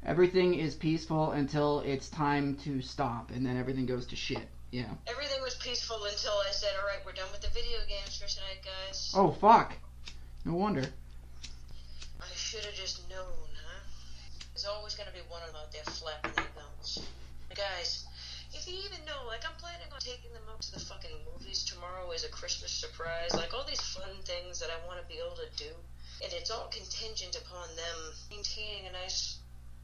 Everything is peaceful until it's time to stop, and then everything goes to shit. Yeah. Everything was peaceful until I said, alright, we're done with the video games for tonight, guys. Oh, fuck. No wonder. I should have just known, huh? There's always going to be one of them out there flapping their gums. Guys, if you even know, like, I'm planning on taking them out to the fucking movies tomorrow as a Christmas surprise. Like, all these fun things that I want to be able to do. And it's all contingent upon them maintaining a nice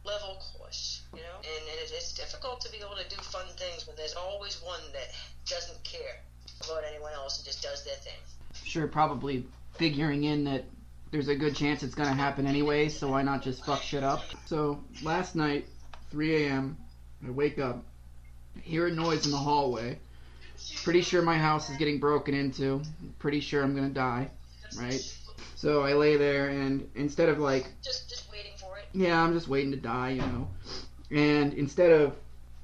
level course, you know? And it's difficult to be able to do fun things when there's always one that doesn't care about anyone else and just does their thing. Sure, probably figuring in that there's a good chance it's gonna happen anyway, so why not just fuck shit up? So, last night, 3 a.m., I wake up, hear a noise in the hallway, pretty sure my house is getting broken into, pretty sure I'm gonna die, right? So I lay there, and instead of like... Just waiting for it? Yeah, I'm just waiting to die, you know. And instead of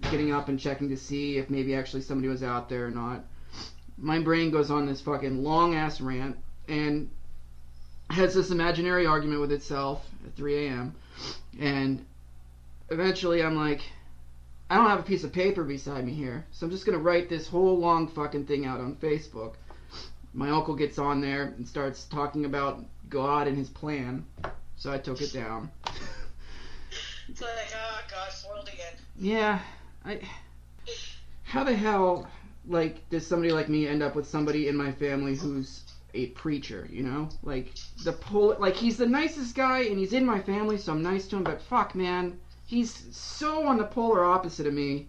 getting up and checking to see if maybe actually somebody was out there or not, my brain goes on this fucking long-ass rant, and has this imaginary argument with itself at 3 a.m. And eventually I'm like, I don't have a piece of paper beside me here, so I'm just going to write this whole long fucking thing out on Facebook. My uncle gets on there and starts talking about God and his plan, so I took it down. It's like, oh God, foiled again. Yeah, how the hell, like, does somebody like me end up with somebody in my family who's a preacher, you know? Like, he's the nicest guy, and he's in my family, so I'm nice to him, but fuck, man, he's so on the polar opposite of me.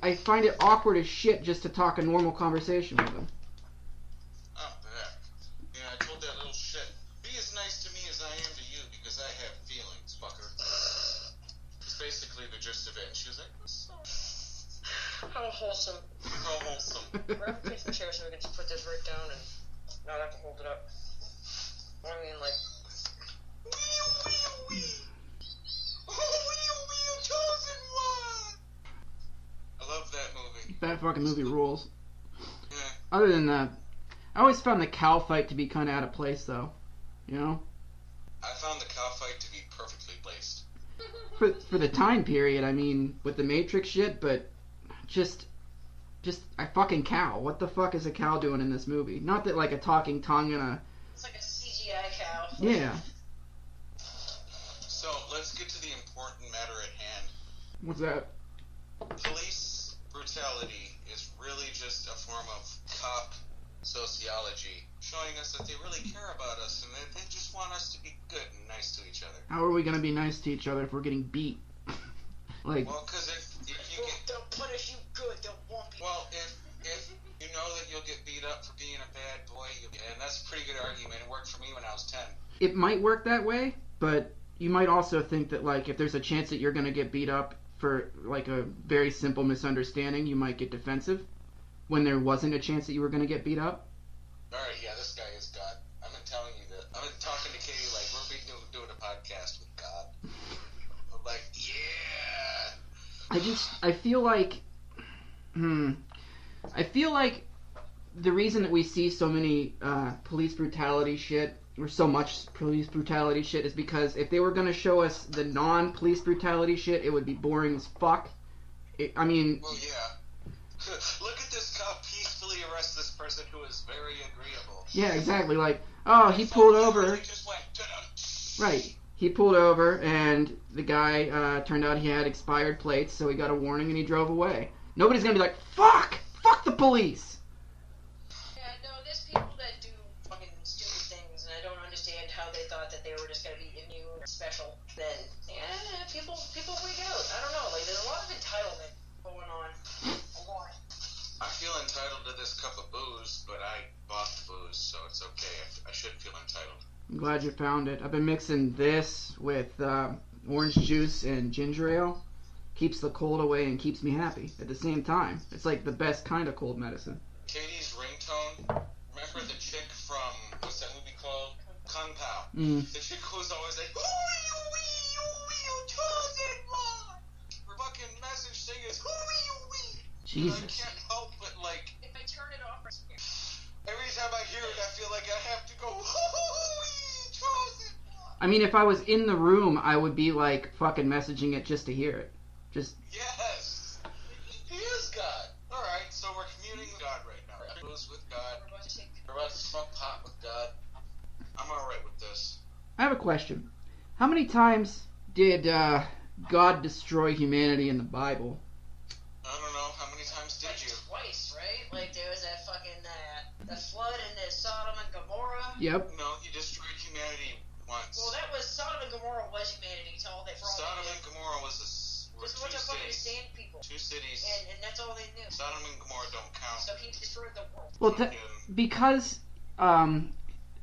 I find it awkward as shit just to talk a normal conversation with him. Oh, yeah, I told that little shit, be as nice to me as I am to you, because I have feelings, fucker. It's basically the gist of it, and she was like, how wholesome. How wholesome. Grab a piece of chair so we can just put this right down and not have to hold it up. I mean, like... I love that movie. That fucking movie rules. Yeah. Other than that, I always found the cow fight to be kind of out of place, though. You know? I found the cow fight to be perfectly placed. For the time period, I mean, with the Matrix shit, but just a fucking cow. What the fuck is a cow doing in this movie? Not that, like, a talking tongue and a... It's like a CGI cow. Yeah. So, let's get to the important matter at hand. What's that? Police brutality is really just a form of cop sociology, showing us that they really care about us and that they just want us to be good and nice to each other. How are we gonna be nice to each other if we're getting beat? Like... Well, because if you get... They'll punish you good, they'll won't be... Well, if you know that you'll get beat up for being a bad boy, and that's a pretty good argument. It worked for me when I was 10. It might work that way, but you might also think that, like, if there's a chance that you're gonna get beat up for, like, a very simple misunderstanding, you might get defensive when there wasn't a chance that you were gonna get beat up. Alright, yeah, this guy is God. I've been telling you that. I've been talking to Katie like we're doing a podcast with God. I'm like, yeah. I feel like the reason that we see so many police brutality shit, or so much police brutality shit, is because if they were going to show us the non-police brutality shit, it would be boring as fuck. Well, yeah. Look at this cop peacefully arrest this person who is very agreeable. Yeah, exactly. Like, oh, he pulled over. He just went, right. He pulled over, and the guy turned out he had expired plates, so he got a warning and he drove away. Nobody's gonna be like, fuck the police. Yeah, no, there's people that do fucking stupid things, and I don't understand how they thought that they were just gonna be immune or special. Then, yeah, people freak out. I don't know, like, there's a lot of entitlement going on. A lot. I feel entitled to this cup of booze, but I bought the booze, so it's okay. I should feel entitled. I'm glad you found it. I've been mixing this with orange juice and ginger ale. Keeps the cold away and keeps me happy at the same time. It's like the best kind of cold medicine. Katie's ringtone, remember the chick from, what's that movie called? Kung Pao. The chick who's always like, her fucking message thing is, Jesus. I can't help but, like, If I turn it off, every time I hear it, I feel like I have to go, I mean, if I was in the room, I would be like fucking messaging it just to hear it. Just. Yes! He is God! Alright, so we're communing with God right now. Goes with God. We're about to smoke pot with God. I'm alright with this. I have a question. How many times did God destroy humanity in the Bible? I don't know. How many times did you? Twice, right? Like there was that fucking the flood in the Sodom and Gomorrah. Yep. No, he destroyed humanity once. Well, that was Sodom and Gomorrah was humanity. It's all they for all Sodom they and Gomorrah were Just a two bunch of fucking cities. sand people. Two cities. And that's all they knew. Sodom and Gomorrah don't count. So he destroyed the world. Well, because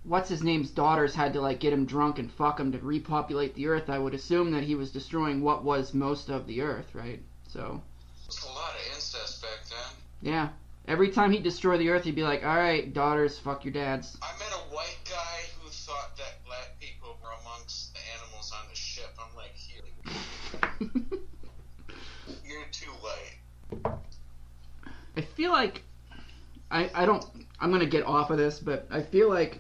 what's his name's daughters had to like get him drunk and fuck him to repopulate the earth, I would assume that he was destroying what was most of the earth, right? So. There's a lot of incest back then. Yeah. Every time he'd destroy the earth, he'd be like, "All right, daughters, fuck your dads." I met a white guy who thought that black people were amongst the animals on the ship. I'm like, here, you're too white. I feel like I don't. I'm gonna get off of this, but I feel like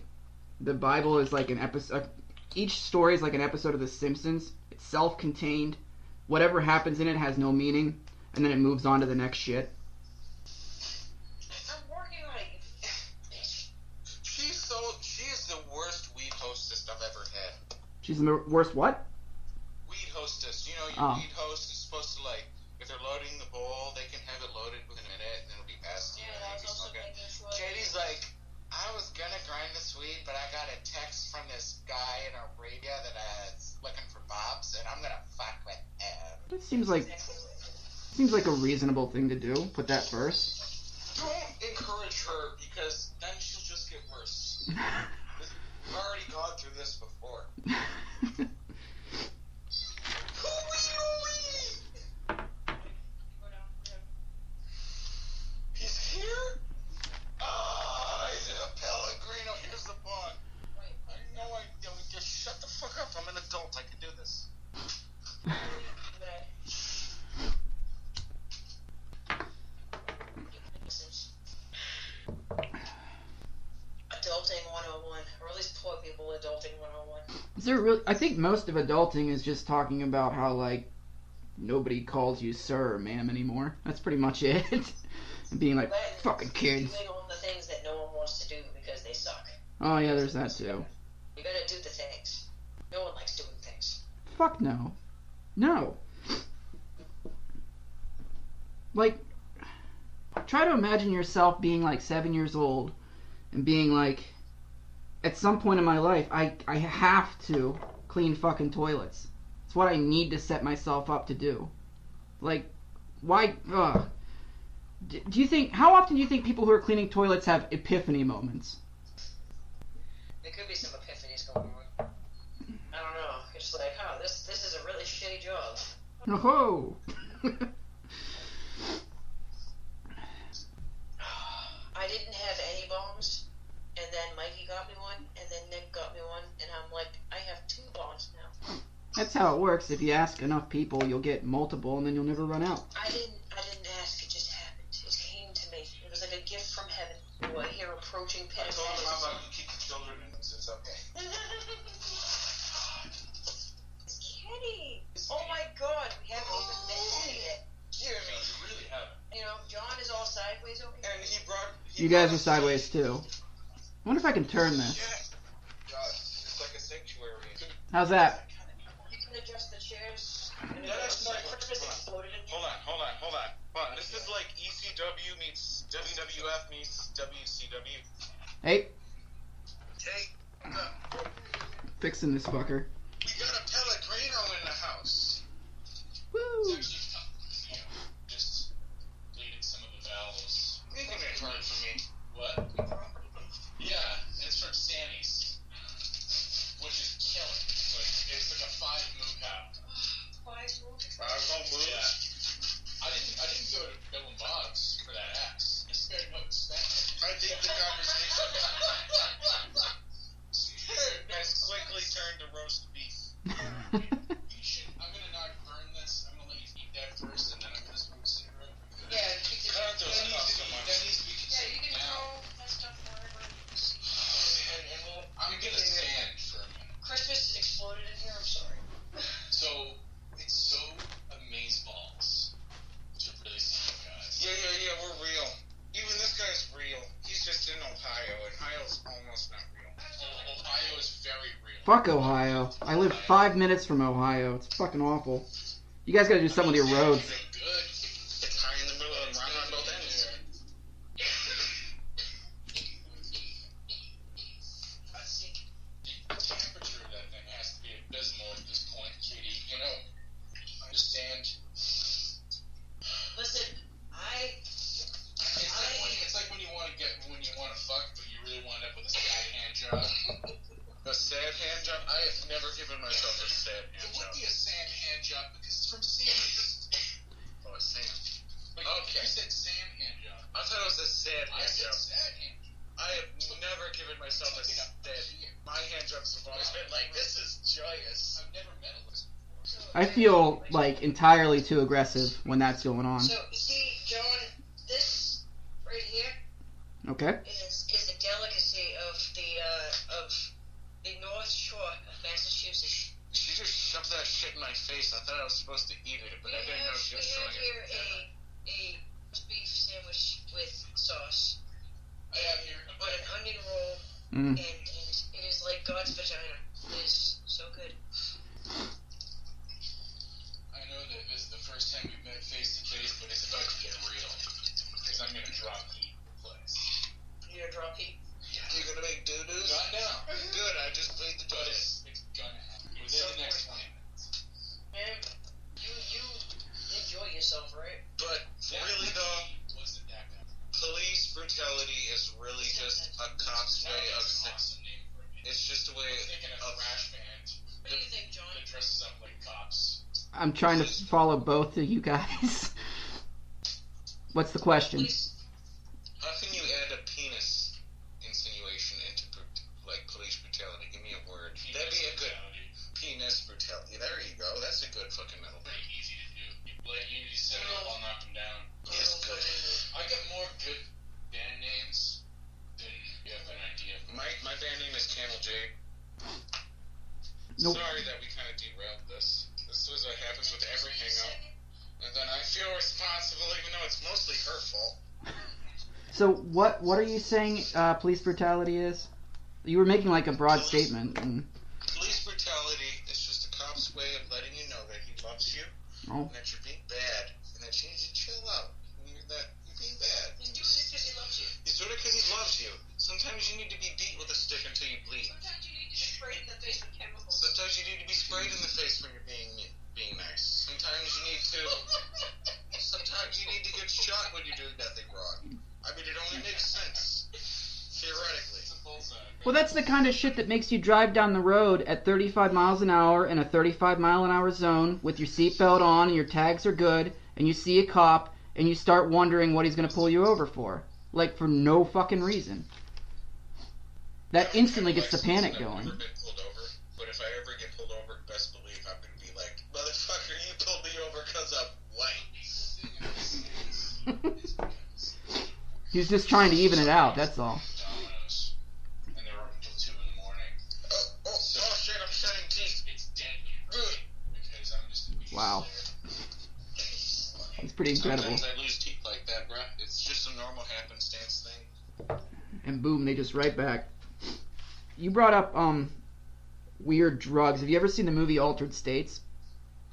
the Bible is like an episode. Each story is like an episode of The Simpsons. It's self-contained. Whatever happens in it has no meaning, and then it moves on to the next shit. I'm working like. She is the worst weed hostess I've ever had. She's the worst what? Weed hostess. You know, your weed host is supposed to like, if they're loading the bowl, they can have it loaded within a minute, and it'll be past. Yeah, that was also making sure. Katie's like, I was gonna grind this weed, but I got a text from this guy in Arabia that is looking for bobs, and I'm gonna fuck with him. That seems like a reasonable thing to do. Put that first. Don't encourage her, because then she'll just get worse. We've already gone through this before. He's here? He's in a Pellegrino. Here's the bond. I know just shut the fuck up. I'm an adult. I can do this. Adulting 101, or at least poor people adulting 101. Is there really? I think most of adulting is just talking about how like nobody calls you sir or ma'am anymore. That's pretty much it. And being like fucking kids. Doing all the things that no one wants to do because they suck. Oh yeah, there's that too. You gotta do the things. No one likes doing things. Fuck no. No. Like, try to imagine yourself being like 7 years old and being like, at some point in my life, I have to clean fucking toilets. It's what I need to set myself up to do. Like, why? Ugh. Do you think? How often do you think people who are cleaning toilets have epiphany moments? There could be some epiphanies going on. I don't know. It's like, this is a really shitty job. Oh. I didn't have any bongs, and then Mikey got me one, and then Nick got me one, and I'm like, I have 2 bongs now. That's how it works. If you ask enough people, you'll get multiple, and then you'll never run out. I didn't ask. It just happened. It came to me. It was like a gift from heaven. Oh, I hear approaching I penitence. told him how about you keep the children in this. It's okay. It's Kenny. Oh my God, we haven't even mentioned it yet. Yeah, you really haven't. You know, John is all sideways over here. And he brought. You guys are sideways too. I wonder if I can turn this. Yeah. God, it's like a sanctuary. How's that? You can adjust the chairs. Yeah, that's My nice. purpose exploded in Hold on. This is like ECW meets WWF meets WCW. Hey, Hey, fixing this fucker. we got a Pellegrino in the house. Woo! Just cleaning some of the valves. Making it hard for me. What? Yeah, it's from Sammy's, which is killing. It's like a 5-move house. 5 moves. 5 moves. Yeah. I didn't go to Bill and Bob's for that axe. It's very expensive. I think the conversation has quickly turned to roast Fuck Ohio. I live 5 minutes from Ohio. It's fucking awful. You guys gotta do something with your roads. Good. It's high in the middle of round on both ends. I think the temperature of that thing has to be abysmal at this point, Katie. You know, I understand. Listen, It's like when you want to fuck, but you really wind up with a sad hand job. A sad hand job? I have never given myself a sad It hand would job. be a sad hand job because it's from Sam. Oh, a Sam. Like, Okay. You said Sam hand job. I thought it was a sad I hand said job. sad hand job. I have never given myself a sad. My hand jobs have always been like, this is joyous. I've never met a list before. I feel like entirely too aggressive when that's going on. so you see, John, this right here Okay? is a delicacy of the North Shore of Massachusetts. She just shoved that shit in my face. I thought I was supposed to eat it, but I didn't know she We was have showing here it. a roast beef sandwich with sauce, I have here on an onion roll, Mm. and it is like God's vagina. It is so good. I know that this is the first time we've met face to face, but it's about to get real. Because I'm gonna drop heat in place. You gonna drop heat? Yeah. You're gonna make doo-doos? Not now. Good, I just played the But toilet. it's gonna happen. Within the next 20 minutes. Man, you enjoy yourself, right? But really though, Wasn't that bad. police brutality is really just a cop's way of That's an awesome name for it. it's just a way I'm thinking of of thrash band What do you think, John? that dresses up like cops. I'm trying to follow both of you guys. What's the question? Police. how can you add a penis insinuation into police brutality? Give me a word. That'd be a good penis brutality. There you go. That's a good fucking middle. Pretty easy to do. You set it up, I'll knock them down. Yes, good. I got more good band names than you have an idea. My band name is Camel Jade. Nope. Sorry that we kind of derailed this. This is what happens with every hang-up. And then I feel responsible even though it's mostly her fault. So what are you saying police brutality is? You were making like a broad statement. And, Police brutality is just a cop's way of letting you know that he loves you, oh, and that you're being bad, and that you need to chill out. And that you're being bad. He's doing this because he loves you. He's doing it because he loves you. Sometimes you need to be beat with a stick until you bleed. Sometimes you need to be sprayed in the face with chemicals. Sometimes you need to be sprayed in the face when you're being nice. Sometimes you need to. Sometimes you need to get shot when you're doing nothing wrong. I mean, it only makes sense theoretically. It's a bullseye. well, that's the kind of shit that makes you drive down the road at 35 miles an hour in a 35 mile an hour zone with your seatbelt on and your tags are good, and you see a cop and you start wondering what he's gonna pull you over for, like for no fucking reason. That instantly gets the panic I've going. never been pulled over, but if I ever get pulled over, best believe I'm gonna be like, motherfucker, you pulled me over because I'm white. He's just trying to even it out, that's all. Domino's. And they're open until 2 in the morning. Oh shit, I'm shedding teeth. It's deadly. Because I'm just a beast Wow. there. It's pretty incredible. Sometimes I lose teeth like that, bruh. It's just a normal happenstance thing. And boom, they just right back. You brought up weird drugs. Have you ever seen the movie Altered States?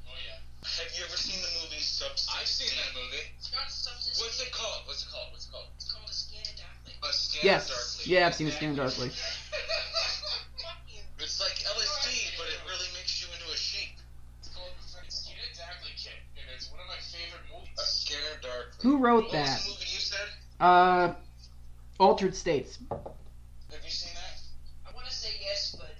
Oh, yeah. Have you ever seen the movie Substance? I've seen that movie. It's not substance. What's it called? It's called A Scanner Darkly. A Scanner Yes. Darkly. Yeah, I've seen it Scanner Darkly. Fuck you. It's like LSD, but it really makes you into a sheep. It's called Skinner Darkly Kid, and it's one of my favorite movies. A Scanner Darkly. Who wrote What that? was the movie you said? Altered States. Have you seen that? I want to say yes, but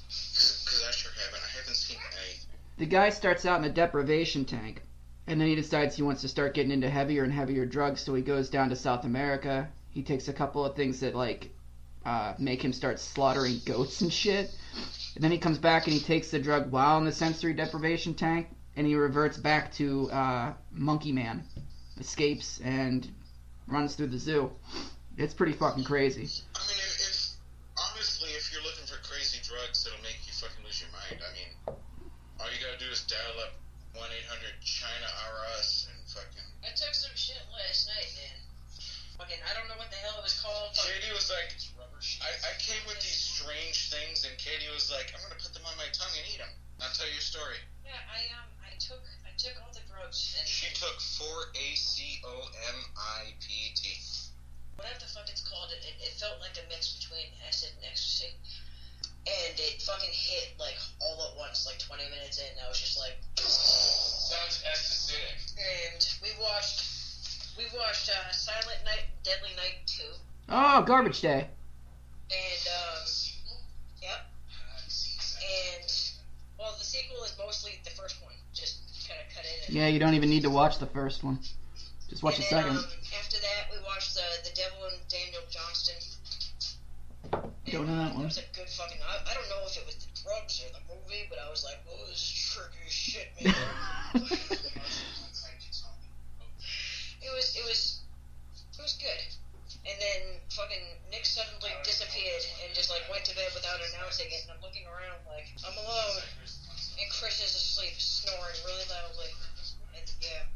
Because I sure haven't. I haven't seen any. The guy starts out in a deprivation tank, and then he decides he wants to start getting into heavier and heavier drugs, so he goes down to South America. He takes a couple of things that, like, make him start slaughtering goats and shit. And then he comes back and he takes the drug while in the sensory deprivation tank, and he reverts back to Monkey Man. Escapes and runs through the zoo. It's pretty fucking crazy. I mean, if honestly, if you're looking for crazy drugs that'll make you fucking lose your mind, I mean, all you gotta do is dial up 1-800-CHINA-RUS and fucking. I took some shit last night, man. Fucking, I don't know what the hell it was called. Katie was like, Rubber sheets. I came with these strange things, and Katie was like, I'm gonna put them on my tongue and eat them. Now tell your story. Yeah, I took all the drugs and She took 4-ACOMIPT. whatever the fuck it's called. It felt like a mix between acid and ecstasy, and it fucking hit like all at once, like 20 minutes in. I was just like, Sounds acidic. and we watched Silent Night, Deadly Night 2, Oh, Garbage Day. and yep, and well, the sequel is mostly the first one, just kind of cut in. Yeah, you don't even need to watch the first one. Just watch and the then, second. After that, we watched the Devil and Daniel Johnston. Don't know that It one. was a good fucking. I don't know if it was the drugs or the movie, but I was like, oh, this is tricky as shit, man. It was good. And then fucking Nick suddenly disappeared and just like went to bed without announcing it, and I'm looking around like I'm alone, and Chris is asleep, snoring really loudly. And yeah.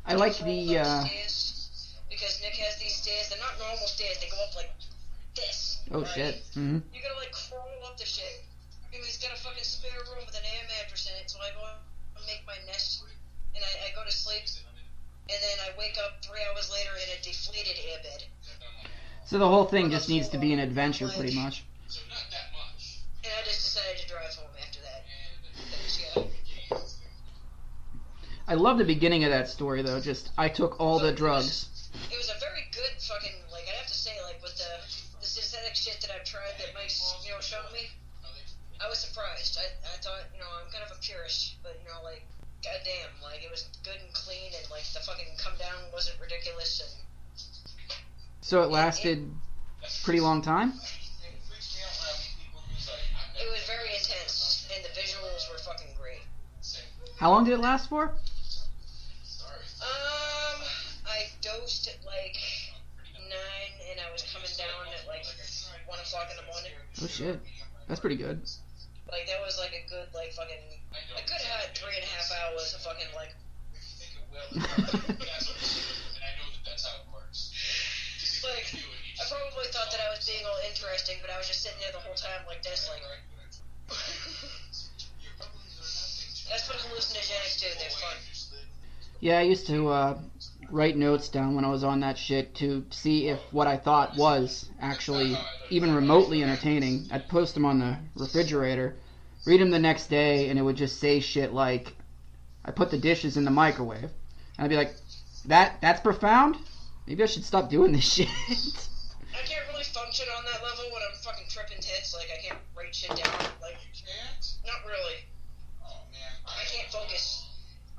I like Rolled the, up stairs, because Nick has these stairs. They're not normal stairs. They go up like this. oh right? shit. Mm-hmm. You gotta like crawl up the shit. And he's got a fucking spare room with an air mattress in it, so I go and make my nest, and I go to sleep, and then I wake up 3 hours later in a deflated airbed. So the whole thing just needs to be an adventure, pretty much. So not that much. And I just decided to drive home after that. Because, yeah. I love the beginning of that story, though. Just, I took all the drugs. It was a very good fucking, like, I have to say, like, with the synthetic shit that I've tried that Mike's, shown me, I was surprised. I thought, I'm kind of a purist, but, like, goddamn, like, it was good and clean, and, like, the fucking come down wasn't ridiculous, and... So it lasted pretty long time? It was very intense, and the visuals were fucking great. How long did it last for? I dosed at, like, 9, and I was coming down at, like, 1 o'clock in the morning. Oh shit. That's pretty good. Like, that was, like, a good, like, fucking... A good 3.5 hours of fucking, like... Like, I probably thought that I was being all interesting, but I was just sitting there the whole time like this, like... That's what hallucinogenics do, they're fun. Yeah, I used to write notes down when I was on that shit to see if what I thought was actually even remotely entertaining. I'd post them on the refrigerator, read them the next day, and it would just say shit like, I put the dishes in the microwave. And I'd be like, that's profound? Maybe I should stop doing this shit. I can't really function on that level when I'm fucking tripping tits. Like, I can't write shit down. Like, You can't? not really. Oh, man. I can't focus.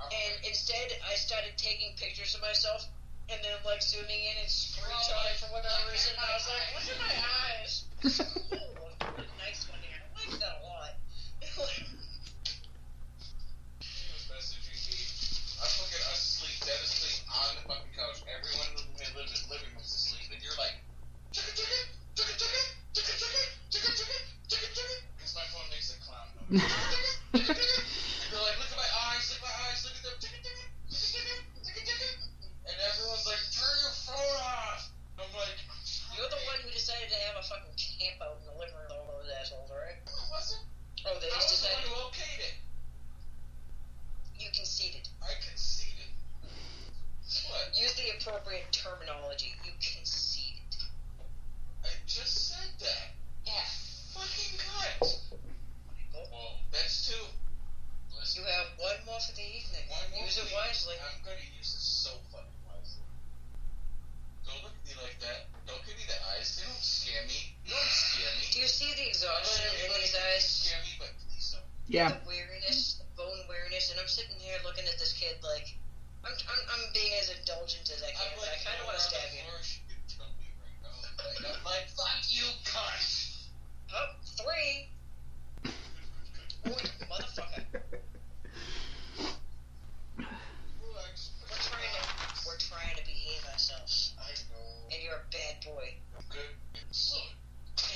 And instead, I started taking pictures of myself and then, like, zooming in and screenshotting for whatever reason. And I was like, look at my eyes. Ooh, nice one here. I like that a lot. I'm fucking asleep, dead asleep on the fucking couch. Everyone in the living room is asleep, and you're like, Because my phone makes a clown noise. you're like, look at my eyes, look at them, and everyone's like, turn your phone off. I'm like, You're the one who decided to have a fucking camp out in the living room with all those assholes, right? no, it wasn't. Oh, they I just was the one decided. who okayed it. You conceded. I conceded. What? Use the appropriate terminology. You conceded. I just said that. Yeah. Fucking cunt. Well, That's 2. You have one more for the evening. One more Use it thing. wisely. I'm gonna use it so fucking wisely. Don't look at me like that. Don't give me the eyes. They don't scare me. You don't scare me. Do you see the exhaustion in Anybody these can eyes? scare me, but please don't. Yeah. The weariness, the bone weariness, and I'm sitting here looking at this kid like I'm being as indulgent as I can, but I kind of want to stab you. I'm like, fuck you, cunt. Oh, 3. Boy, motherfucker. We're trying to behave ourselves, I know. and you're a bad boy. Good.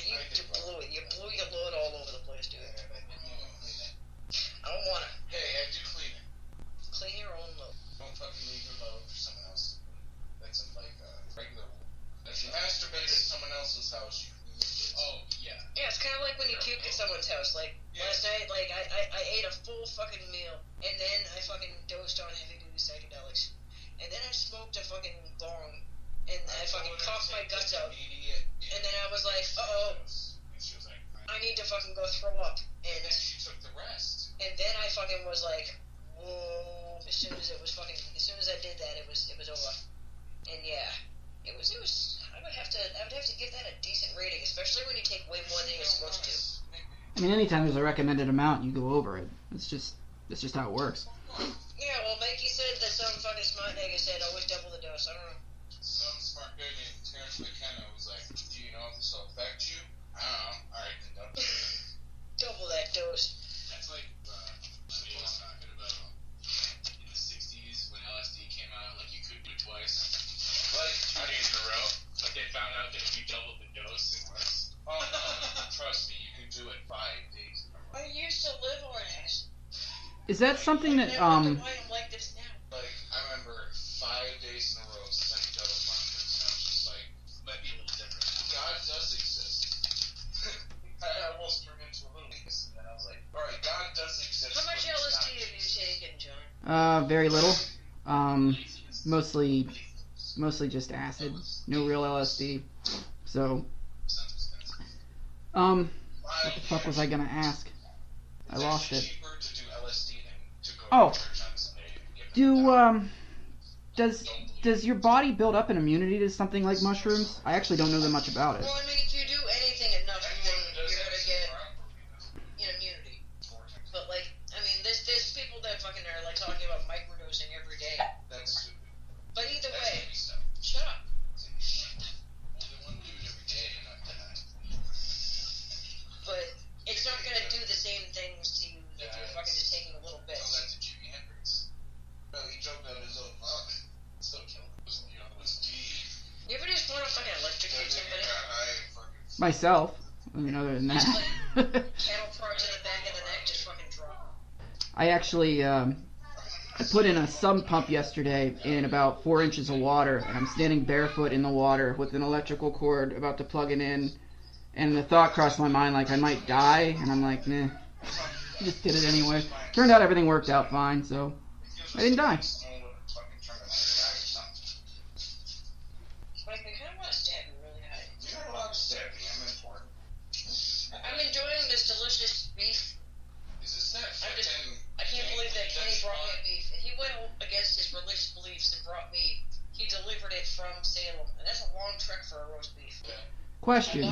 You blew it. You blew your load all over the place, dude. I don't wanna. Hey, I do clean it. Clean your own load. Don't fucking leave your load for someone else. That's like, I ate a full fucking meal, and then I fucking dosed on heavy-duty psychedelics. And then I smoked a fucking bong, and I fucking coughed my guts out. And then I was like, uh-oh, And she was like, I need to fucking go throw up. and And then she took the rest. and then I fucking was like, whoa. As soon as I did that, it was over. And yeah, it was. I would have to give that a decent rating, especially when you take way more than you're supposed to. I mean, anytime there's a recommended amount, you go over it. It's just how it works. Yeah, well, Mikey said that some fucking smart nigga said always double the dose. I don't know. Some smart guy named Terrence McKenna was like, do you know if this will affect you? I don't know. Alright, then don't. Double that dose. That's like, somebody was talking about in the 60s when LSD came out, like you could do it twice. Like 2 days in a row. Like they found out that if you doubled the dose, it works. Oh no, trust me, you can do it 5 days in a row. I used to live on it. Is that something that I wonder why I'm like this now. Like, I remember 5 days in a row psychedelic mushrooms, and I was just like, might be a little different. God does exist. I almost turned into a little atheist, and then I was like, alright, God does exist. How much but he's LSD not have you taken, John? Very little. Mostly just acid. No real LSD. So, what the fuck was I gonna ask? I lost it. Cheaper to do LSD than to go Oh. to church on Sunday and give them Does your body build up an immunity to something like mushrooms? I actually don't know that much about it. Well, I mean, if you do anything enough, then you're gonna get immunity. But like, I mean, there's people that fucking are like talking about microdosing every day. That's stupid. But either That's way, baby stuff. shut up. Well, they want to do it every day and not die. But it's not gonna do the same things to you if you're fucking just taking a little bit. Tell that to Jimi Hendrix. No, he jumped out his own mouth. Still killing him. It was deep. You ever just want to fucking electrocute somebody? Myself. I mean, other than that. Cattle prods in the back of the neck just fucking drop. I actually, I put in a sump pump yesterday in about 4 inches of water, and I'm standing barefoot in the water with an electrical cord about to plug it in, and the thought crossed my mind like I might die, and I'm like, nah, I just did it anyway. Turned out everything worked out fine, so I didn't die. Like, they kind of want to stab you really hard. You're not allowed to stab me. I'm important. I'm enjoying this delicious beef. Is this that I can't believe that Kenny brought me a beef. He went against his religious beliefs and brought me. He delivered it from Salem, and that's a long trek for a roast beef. Question.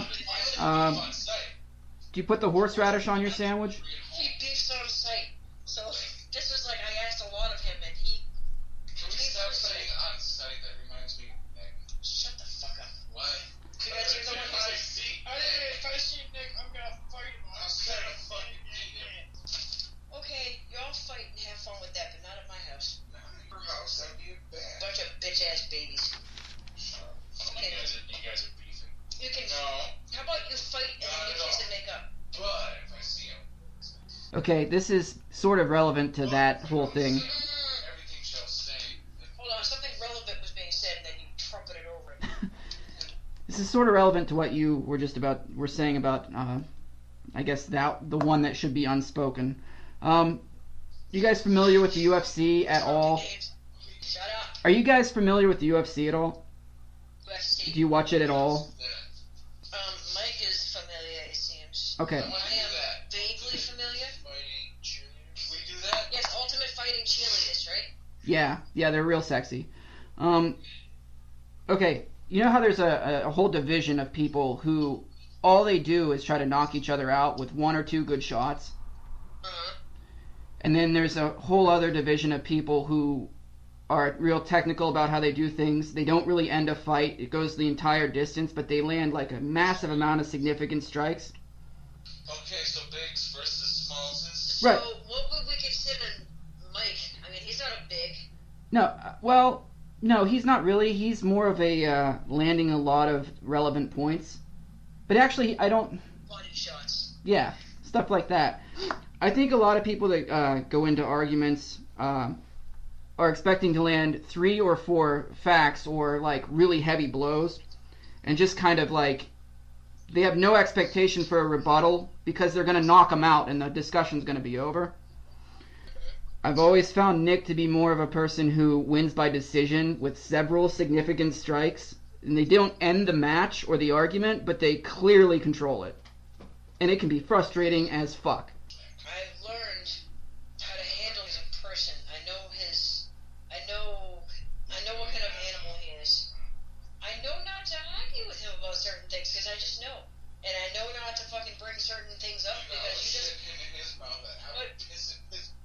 Do you put the horseradish on your sandwich? He beefs on site. So this was like I asked a lot of him, and he. Can we stop saying on site? That reminds me. Shut the fuck up. Why? Because you're the one who said, If I see Nick, I'm gonna fight him. I'll set a fucking game. okay, y'all fight and have fun with that, but not at my house. Not at your house. That'd be bad. Bunch of bitch ass babies. You guys are beefing. You can. No. How about you fight and then you kiss and make up? But if I see him, Okay, this is sort of relevant to that whole thing. everything shall stay. Hold on, something relevant was being said, and then you trumpeted over it. This is sort of relevant to what you were saying about, I guess, the one that should be unspoken. You guys familiar with the UFC at all? Shut up. Are you guys familiar with the UFC at all? UFC. Do you watch it at all? Mike is familiar, it seems. Okay. I am vaguely familiar. Fighting cheerleaders. We do that? Yes, Ultimate Fighting cheerleaders, right? Yeah, they're real sexy. Okay, you know how there's a whole division of people who all they do is try to knock each other out with 1 or 2 good shots? Uh-huh. And then there's a whole other division of people who are real technical about how they do things. They don't really end a fight. It goes the entire distance, but they land like a massive amount of significant strikes. Okay, so bigs versus smalls. Right. So, what would we consider Mike? I mean, he's not a big. No, he's not really. He's more of a landing a lot of relevant points. But actually, I don't... Body shots. Yeah, stuff like that. I think a lot of people that go into arguments are expecting to land 3 or 4 facts or like really heavy blows, and just kind of like they have no expectation for a rebuttal because they're going to knock them out and the discussion's going to be over. I've always found Nick to be more of a person who wins by decision with several significant strikes. And they don't end the match or the argument, but they clearly control it. And it can be frustrating as fuck. I've learned how to handle him as a person. I know what kind of animal he is. I know not to argue with him about certain things because I just know. And I know not to fucking bring certain things up because you just...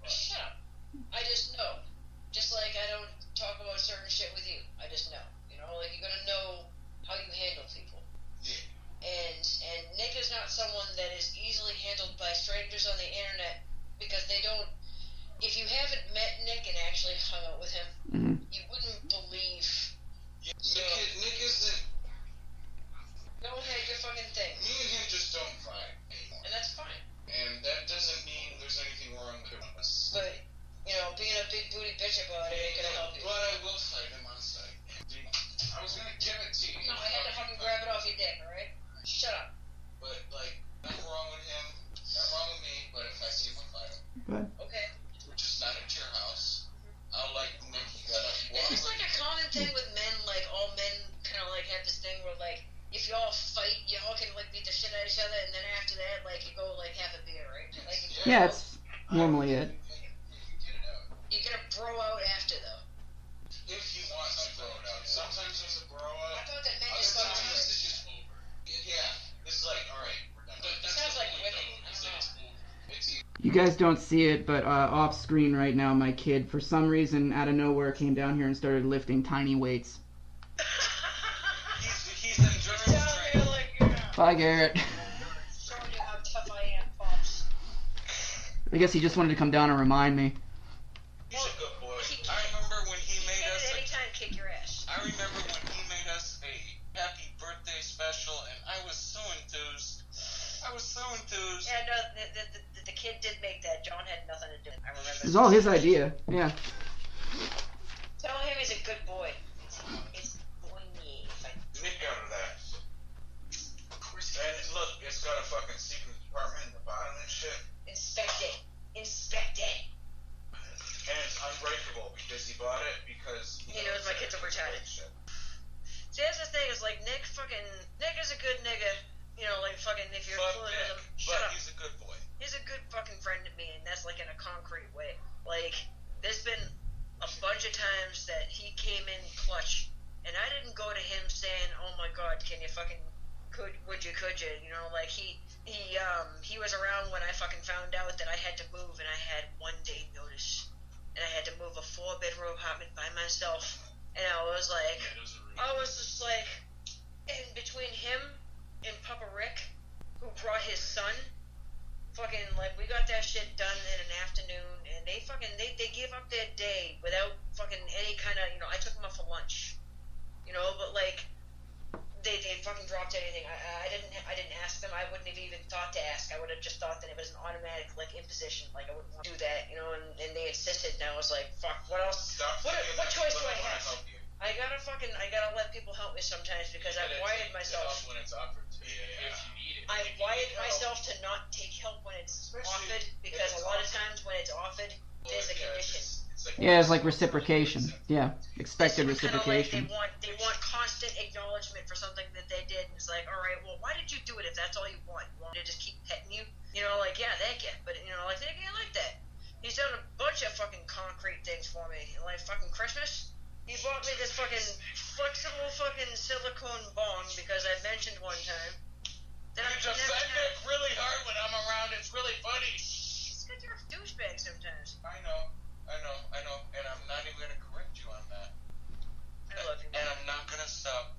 Shut up. I just know. Just like I don't talk about certain shit with you. I just know. You know, like you're gonna know how you handle people. Yeah. And Nick is not someone that is easily handled by strangers on the internet because they don't... If you haven't met Nick and actually hung out with him, you wouldn't believe... Yeah, Nick isn't... Go ahead, your fucking thing. Me and him just don't fight anymore. And that's fine. And that doesn't mean there's anything wrong with us. But, you know, being a big booty bitch about it ain't gonna help you. But I will fight him on sight. I was gonna give it to you. No, I had to fucking grab it off your dick, alright? Shut up. But, like, nothing wrong with him, nothing wrong with me, but if I see him, I'll fight him. But Okay. We're just not at your house. I'll like Nick, you gotta walk. It's like a common thing with men, like, all men kind of, like, have this thing where, like, if you all fight, you all can, like, beat the shit out of each other, and then after that, like, you go, like, have a beer, right? Like, yeah, it's normally it. Get it out. you get a bro out after, though. If he wants to throw it out. Sometimes there's a bro out. I thought that men Other just got times to it's just over. Yeah, it's like, alright, we're done. It sounds like women. I don't know. It's You guys don't see it, but off screen right now, my kid, for some reason, out of nowhere, came down here and started lifting tiny weights. he's enjoying Down there, like, yeah. Bye, Garrett. Showing you how tough I am, Pops. I guess he just wanted to come down and remind me. He's a good boy. I remember when he made Can us at any time kick your ass. I remember when he made us a happy birthday special, and I was so enthused. Yeah, no, the kid did make that. John had nothing to do with it. I remember. It was all his idea. Yeah. Tell him he's a good boy. It's boy me. Nick out of that. Of course. And look, it's got a fucking secret compartment in the bottom and shit. Inspect it. Inspect it. And it's unbreakable because he bought it because He knows my kids are retarded. Shit. See, that's the thing, is like Nick is a good nigga. You know, like fucking if you're Fuck fooling Nick, with him, shut but up. he's a good boy. He's a good fucking friend to me, and that's like in a concrete way. Like, there's been a bunch of times that he came in clutch, and I didn't go to him saying, "Oh my God, can you fucking could you?" You know, like he was around when I fucking found out that I had to move, and I had 1 day notice, and I had to move a 4-bedroom apartment by myself, and I was like, and between him and Papa Rick, who brought his son, fucking, like, we got that shit done in an afternoon, and they gave up their day without fucking any kind of, you know, I took them out for lunch, you know, but, like, they fucking dropped anything. I didn't ask them. I wouldn't have even thought to ask. I would have just thought that it was an automatic, like, imposition, like, I wouldn't want to do that, you know, and they insisted, and I was like, fuck, what else, what choice do I have? I gotta let people help me sometimes because I've wired myself. When it's offered to you, if you need it. I've wired myself to not take help when it's offered because a lot of times when it's offered, there's a condition. Yeah, it's like reciprocation. Yeah, expected It's kinda reciprocation. Like they want constant acknowledgement for something that they did. And it's like, all right, well, why did you do it if that's all you want? You want me to just keep petting you? You know, like, yeah, thank you. But, you know, like, they ain't like that. He's done a bunch of fucking concrete things for me. Like, fucking Christmas. He bought me this fucking flexible fucking silicone bong because I mentioned one time that You defend it really hard when I'm around. It's really funny. It's because you're a douchebag sometimes. I know. And I'm not even going to correct you on that. I love you. And I'm not going to stop.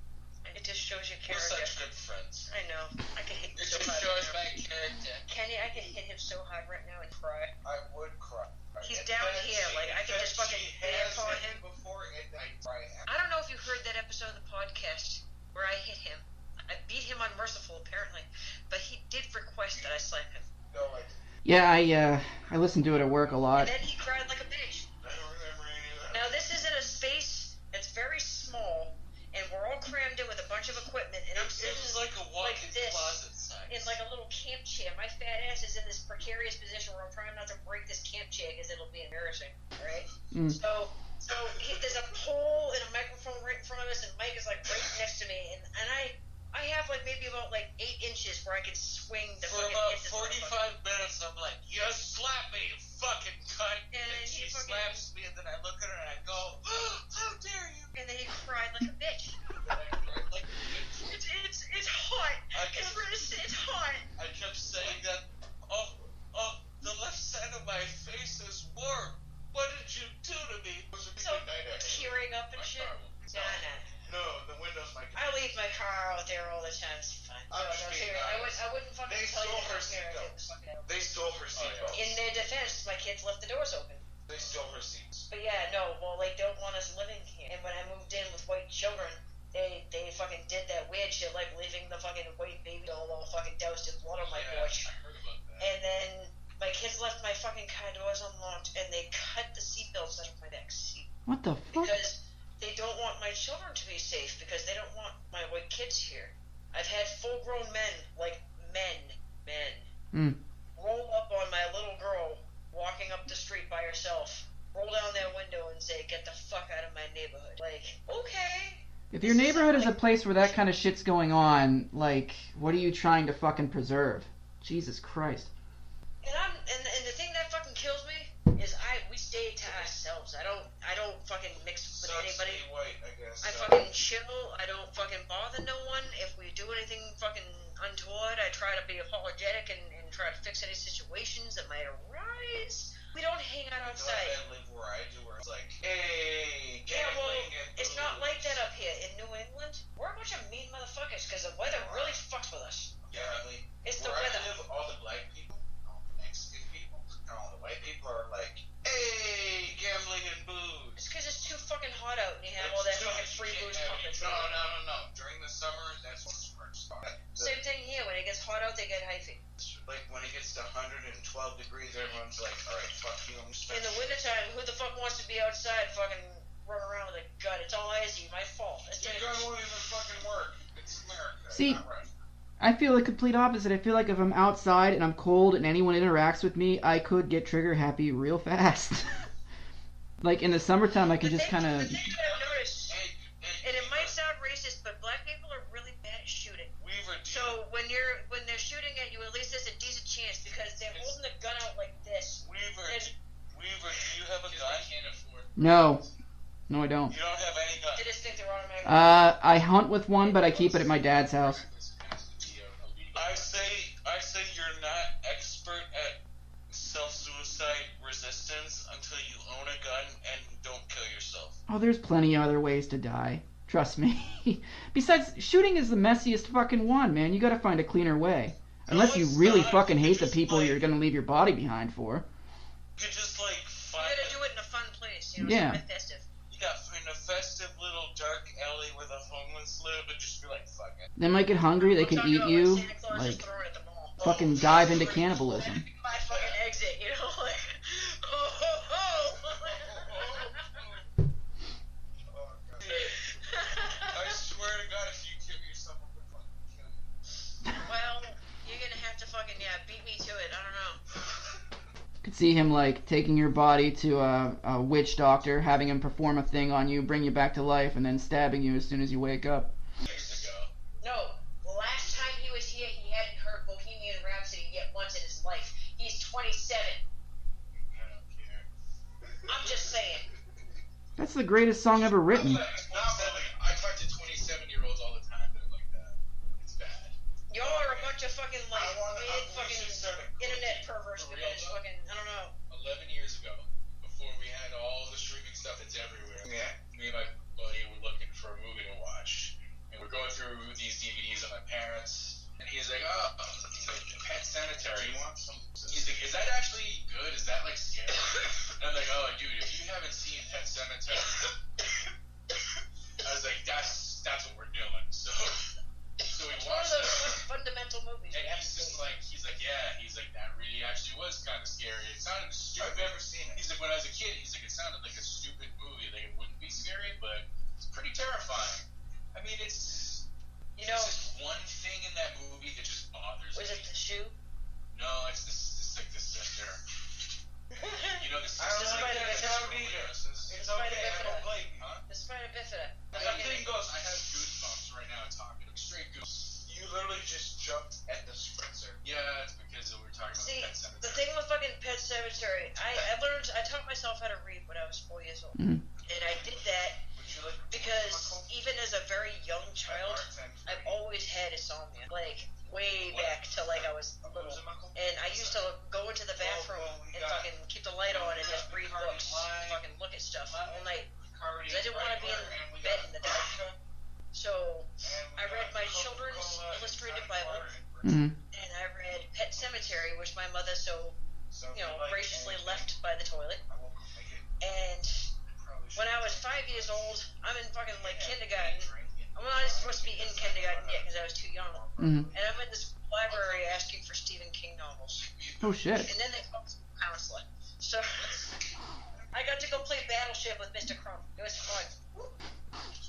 It just shows your We're character. such good friends. I know. I can hit you It so just hard. shows my character. Kenny, I can hit him so hard right now and cry. I would cry. He's down here, like, I can just fucking hand paw him. Before it, I cry. I don't know if you heard that episode of the podcast where I hit him. I beat him unmerciful, apparently. But he did request that I slap him. No, I didn't. Yeah, I listen to it at work a lot. And then he cried like a bitch. I don't remember any of that. Now, this is in a space that's very small, and we're all crammed in with a bunch of equipment, and I'm It sitting was like a walk-in this. closet. here. My fat ass is in this precarious position where I'm trying not to break this camp chair because it'll be embarrassing, right? So there's a pole and a microphone right in front of us, and Mike is like right next to me, and I have like maybe about like 8 inches where I can swing the For fucking about hit this 45 minutes, I'm like, you slap me, you fucking cunt. And she he fucking- slaps me, and then I look at her and I go, oh, how dare you? And then he cried like a bitch. Like, It's hot. It's hot. I kept saying that, oh, the left side of my face is warm. What did you do to me? So tearing up and shit. No, the windows might get... I leave my car out there all the time. It's fine. I'm just being honest. I wouldn't fucking They tell you stole her that here. seatbelts. They stole her seatbelts. In their defense, my kids left the doors open. They stole her seats. But yeah, no, well, they don't want us living here. And when I moved in with white children, they fucking did that weird shit, like leaving the fucking white baby doll all fucking doused in blood on my porch. I heard about that. And then my kids left my fucking car doors unlocked, and they cut the seatbelts out of my back seat. What the fuck? Because they don't want my children to be safe, because they don't want my white kids here. I've had full-grown men, like men, roll up on my little girl walking up the street by herself, roll down their window and say, "Get the fuck out of my neighborhood." Like, okay. If your neighborhood is a place where that kind of shit's going on, like, what are you trying to fucking preserve? Jesus Christ. And the thing that fucking kills me is we stay to ourselves. I don't fucking mix with anybody. White, I guess. I fucking chill. I don't fucking bother no one. If we do anything fucking untoward, I try to be apologetic and try to fix any situations that might arise. We don't hang out outside. I live where I do, where it's like, hey, Yeah, well, gambling and it's not booze. like that up here in New England. We're a bunch of mean motherfuckers because the weather really fucks with us. Yeah, I mean, It's the where weather. I live, all the black people, all the Mexican people, and all the white people are like, hey, gambling and booze. It's because it's too fucking hot out and you have all that fucking free booze pumping. No. During the summer, that's when it's hot. Same thing here. When it gets hot out, they get hyphy. Like when it gets to 112 degrees, everyone's like, all right, fuck you, I'm In the wintertime, who the fuck wants to be outside fucking running around with a gun? It's all icy. My fault. Your gun won't even fucking work. It's America. See, not Russia. I feel the complete opposite. I feel like if I'm outside and I'm cold and anyone interacts with me, I could get trigger happy real fast. Like in the summertime, I can just kind of... The thing that I've noticed, and it might sound racist, but black people are really bad at shooting. Weaver, So when they're shooting at you, at least there's a decent chance because they're holding the gun out like this. Weaver, And do you have a Because gun? they can't afford. No, I don't. You don't have any gun. they just think they're automatic. I hunt with one, but I keep it at my dad's house. I say you're not expert at self-suicide resistance until you own a gun and don't kill yourself. Oh, there's plenty of other ways to die. Trust me. Besides, shooting is the messiest fucking one, man. You gotta find a cleaner way. Unless you it's really not. fucking You hate the just, people like- you're gonna leave your body behind for. You could just like You find gotta do it in a fun place, you know, Yeah. something festive. you got in a festive little dark alley where the homeless live, and just be like, fuck it. They might get hungry, they I'm can talking eat about you, Santa Claus like, just throwing it at the mall. fucking dive into cannibalism. My fucking exit, you know, like, ho ho ho. Oh, God. I swear to God, if you kill yourself, I'm gonna fucking kill you. Well, you're gonna have to fucking, beat me to it. I don't know. Could see him like taking your body to a witch doctor, having him perform a thing on you, bring you back to life, and then stabbing you as soon as you wake up. Years ago. No, the last time he was here, he hadn't heard Bohemian Rhapsody yet once in his life. He's 27. I don't care. I'm just saying. That's the greatest song ever written. I talk to 27-year-olds all the time that are like that. It's bad. Y'all are a bunch of fucking, like, I wanna- mid I fucking wish you said it. internet perverts For because real, though? fucking, I don't know. 11 years ago, before we had all the streaming stuff that's everywhere, Yeah. me and my buddy were looking for a movie to watch. And we're going through these DVDs of my parents. And he's like, he's like, Pet Cemetery. You want some? He's like, is that actually good? Is that like scary? And I'm like, oh, dude, if you haven't seen Pet Cemetery, I was like, that's what we're doing. So we It's one of watched those it. fundamental movies. And you have he's to just see. like, that really actually was kind of scary. It sounded stupid. I've never seen it. He's like, when I was a kid, he's like, it sounded like a stupid movie. Like, it wouldn't be scary, but it's pretty terrifying. I mean, You know, there's just one thing in that movie that just bothers was me. it the shoe? No, it's like this center. You know, this I don't is like like that sound either. It's okay, I don't blame you. Huh? The spina bifida. That thing goes, I have goosebumps right now talking. Straight goose. You literally just jumped at the sprinter. Yeah, it's because we were talking about See, Pet Cemetery. the thing with fucking Pet Cemetery, I taught myself how to read when I was 4 years old. Mm. And I did that because even as a very young child, I've always had insomnia. Like, way back to like I was little. And I used to go into the bathroom and fucking keep the light on and just read books and fucking look at stuff all night. Because I didn't want to be in bed in the dark. So I read my children's illustrated Bible, Mm. and I read Pet Cemetery, which my mother graciously left by the toilet. And when I was 5 years old, I'm in fucking like kindergarten. I'm not supposed to be in kindergarten yet because I was too young. Mm. And I'm in this library asking for Stephen King novels. Oh shit. And then they called me a counselor. So I got to go play Battleship with Mr. Crumb. It was fun.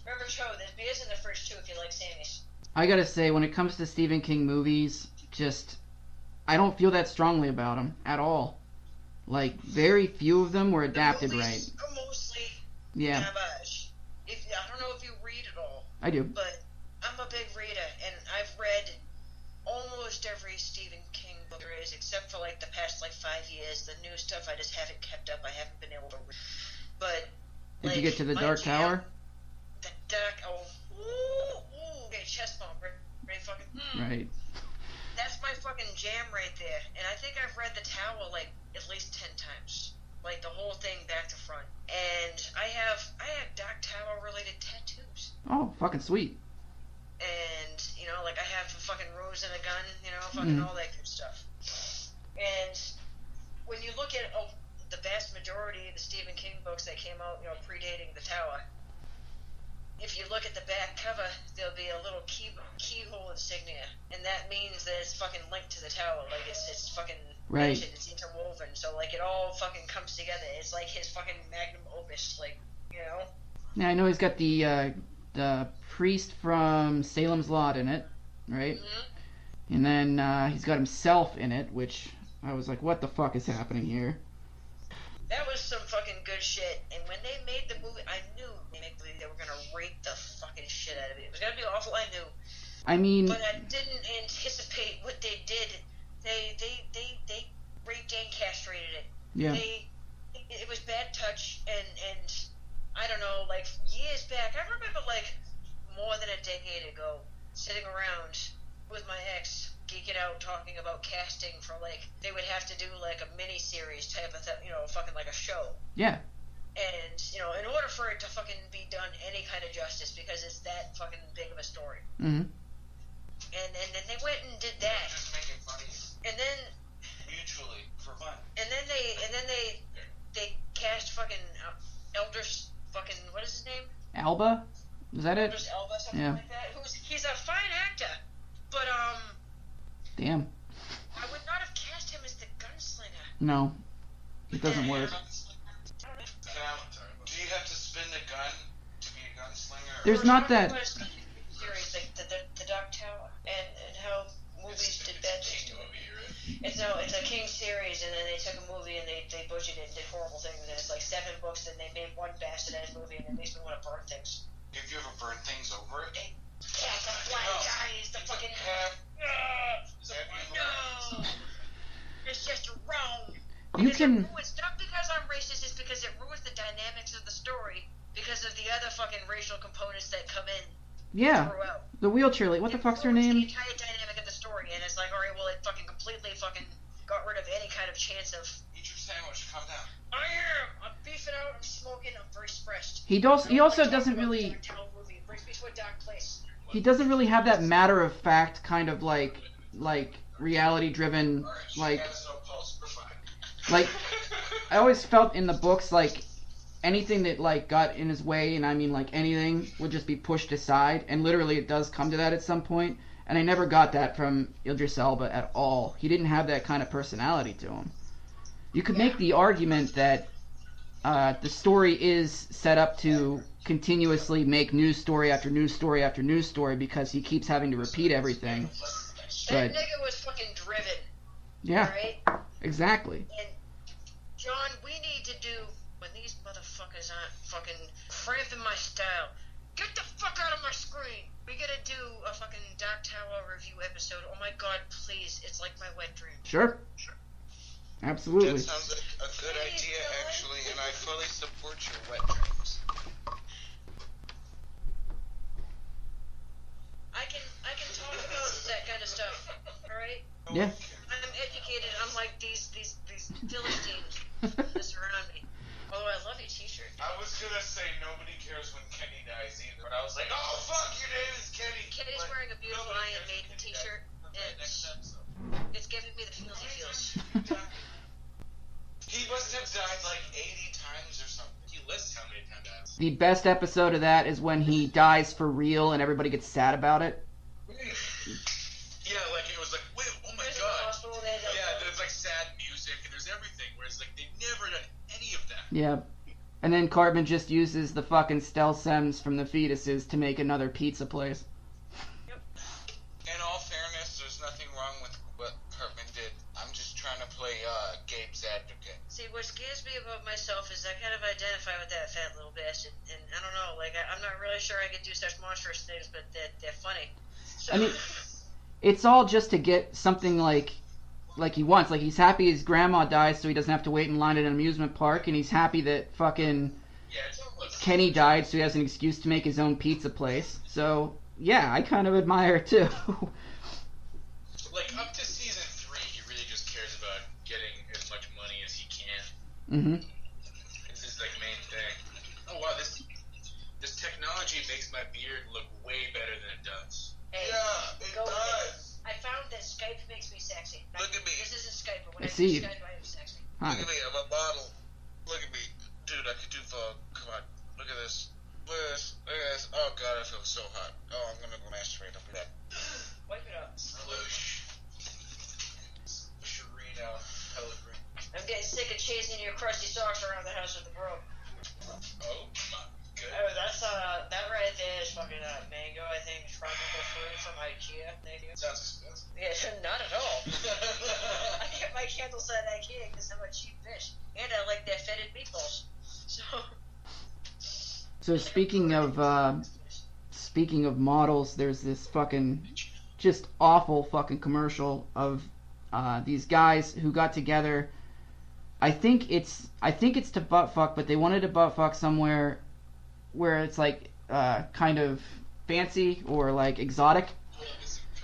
Remember, Cho, there's beers in the fridge too if you like Sammy's. I gotta say, when it comes to Stephen King movies, I don't feel that strongly about them at all. Like, very few of them were adapted the right. movies are mostly Yeah, garbage. I don't know if you read at all, I do. but I'm a big reader, and I've read almost every Stephen King book there is, except for like the past like 5 years. The new stuff I just haven't kept up. I haven't been able to read. But Did you get to the my Dark jam- Tower? The Dark. Okay, chest bump. Right, fucking. Right. That's my fucking jam right there. And I think I've read The Tower like at least 10 times. Like the whole thing back to front. And I have Dark Tower related tattoos. Oh, fucking sweet. And, like I have a fucking rose and a gun, fucking Mhm. all that good stuff. And when you look at the vast majority of the Stephen King books that came out, predating The Tower, if you look at the back cover, there'll be a little keyhole insignia, and that means that it's fucking linked to the tower. Like it's fucking Right. mentioned, it's interwoven. So like it all fucking comes together. It's like his fucking magnum opus, like. Now I know he's got the priest from Salem's Lot in it, right? Mm-hmm. And then he's got himself in it, which I was like, what the fuck is happening here? That was some fucking good shit. And when they made the movie, I knew they were gonna rape the fucking shit out of it. It was gonna be awful, I knew. I mean, But I didn't anticipate what they did. They raped and castrated it. yeah. It was bad touch, and I don't know, like years back, I remember like more than a decade ago, sitting around with my ex, geeking out, talking about casting for like, they would have to do like a mini-series type of thing, fucking like a show. Yeah. And, in order for it to fucking be done any kind of justice, because it's that fucking big of a story. Mm-hmm. And then they went and did that. Just making fun of you. And then Mutually, for fun. And then they cast fucking Elders fucking, what is his name? Alba? Is that it? Elders Elba, something Yeah. like that. He's a fine actor, but Damn. I would not have cast him as the gunslinger. No. It doesn't work. Do you have to spin the gun to be a gunslinger? There's not that... Series, like the Dark Tower, and how movies did bad things to it. It's a King series, and then they took a movie and they butchered it and did horrible things, and it's like 7 books, and they made one bastard ass movie, and it makes me want to burn things. Have you ever burned things over it? Yeah, the black guys, the fucking. No! It's just wrong. You Because can... it ruins, not because I'm racist, it's because it ruins the dynamics of the story because of the other fucking racial components that come in Yeah. throughout. The wheelchair lady. What the It fuck's her ruins name? The entire dynamic of the story, and it's like, alright, well, it fucking completely fucking got rid of any kind of chance of. Eat your sandwich, calm down. I am! I'm beefing out, I'm smoking, I'm very stressed. He also doesn't really... Movie. It brings me to a dark place. He doesn't really have that matter-of-fact kind of like reality-driven, like... Has no pulse, we're fine. Like, I always felt in the books, like, anything that, like, got in his way, and I mean, like, anything, would just be pushed aside, and literally it does come to that at some point, and I never got that from Idris Elba at all. He didn't have that kind of personality to him. You could make the argument that the story is set up to continuously make news story after news story after news story because he keeps having to repeat everything. That nigga was fucking driven. Yeah. Alright? Exactly. And, John, we need to do, when these motherfuckers aren't fucking cramping my style, get the fuck out of my screen! We gotta do a fucking Dark Tower review episode. Oh my god, please. It's like my wet dream. Sure. Absolutely. That sounds like a good idea, actually, and I fully support your wet dreams. I can talk about that kind of stuff, alright? Yeah. I'm educated, unlike these Philistines that surround me. Although I love your t-shirt. I was gonna say nobody cares when Kenny dies either, but I was like, oh fuck, your name is Kenny. Kenny's But wearing a beautiful nobody Iron cares Maiden when Kenny t-shirt, dies. and Next episode. it's giving me the feels. He must have died like 80 times or something. He lists how many times that is. The best episode of that is when he dies for real and everybody gets sad about it. Yeah, like it was like, wait, oh my There's a god. hospital there. Yeah, there's like sad music and there's everything, whereas like they've never done any of that. Yeah. And then Cartman just uses the fucking stem cells from the fetuses to make another pizza place. In all fairness, there's nothing wrong with what Cartman did. I'm just trying to play Gabe's advocate. See, what scares me about myself is I kind of identify with that fat little bastard, and I don't know, like I'm not really sure I could do such monstrous things, but they're funny. So, I mean, it's all just to get something like he wants. Like, he's happy his grandma dies so he doesn't have to wait in line at an amusement park, and he's happy that fucking Yeah, it's almost Kenny died so he has an excuse to make his own pizza place. So, yeah, I kind of admire it too. like up to season 3, he really just cares about getting as much money as he can. Mm-hmm. It's his like main thing. Oh wow, this technology makes my beard look way better than it does. hey, Yeah, it go with does. I found that Skype makes me sexy. Look at me. This isn't Skype, but when I I see do you. Skype, I am sexy. Hi. Look at me, I'm a model. Look at me. Dude, I could do Vogue. Come on. Look at this. Look at this. Look at this. Oh god, I feel so hot. Oh, I'm gonna go masturbate after that. Wipe it up. Sploosh. Sharino Pellegrini. I'm getting sick of chasing your crusty socks around the house with the broom. Oh my goodness. Oh, that's that right there is fucking mango, I think, tropical fruit from IKEA. Thank you. Sounds expensive. Yeah, not at all. I get my candles at IKEA because I'm a cheap fish, and I like their fetid meatballs. So speaking of models, there's this fucking just awful fucking commercial of these guys who got together. I think it's to butt fuck, but they wanted to butt fuck somewhere where it's like kind of fancy or like exotic.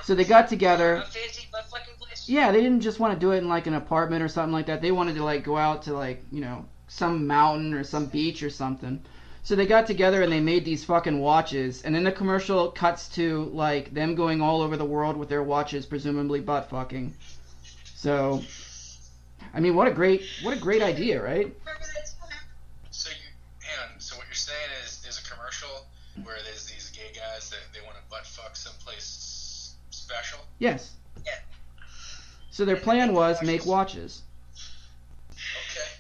So they got together. A fancy butt fucking place. Yeah, they didn't just want to do it in like an apartment or something like that. They wanted to like go out to like, you know, some mountain or some beach or something. So they got together and they made these fucking watches, and then the commercial cuts to like them going all over the world with their watches, presumably butt fucking. So, I mean, what a great idea, right? So hang on. So what you're saying is there's a commercial where there's these gay guys that they want to butt fuck someplace special. Yes. Yeah. So their plan was make watches. Okay.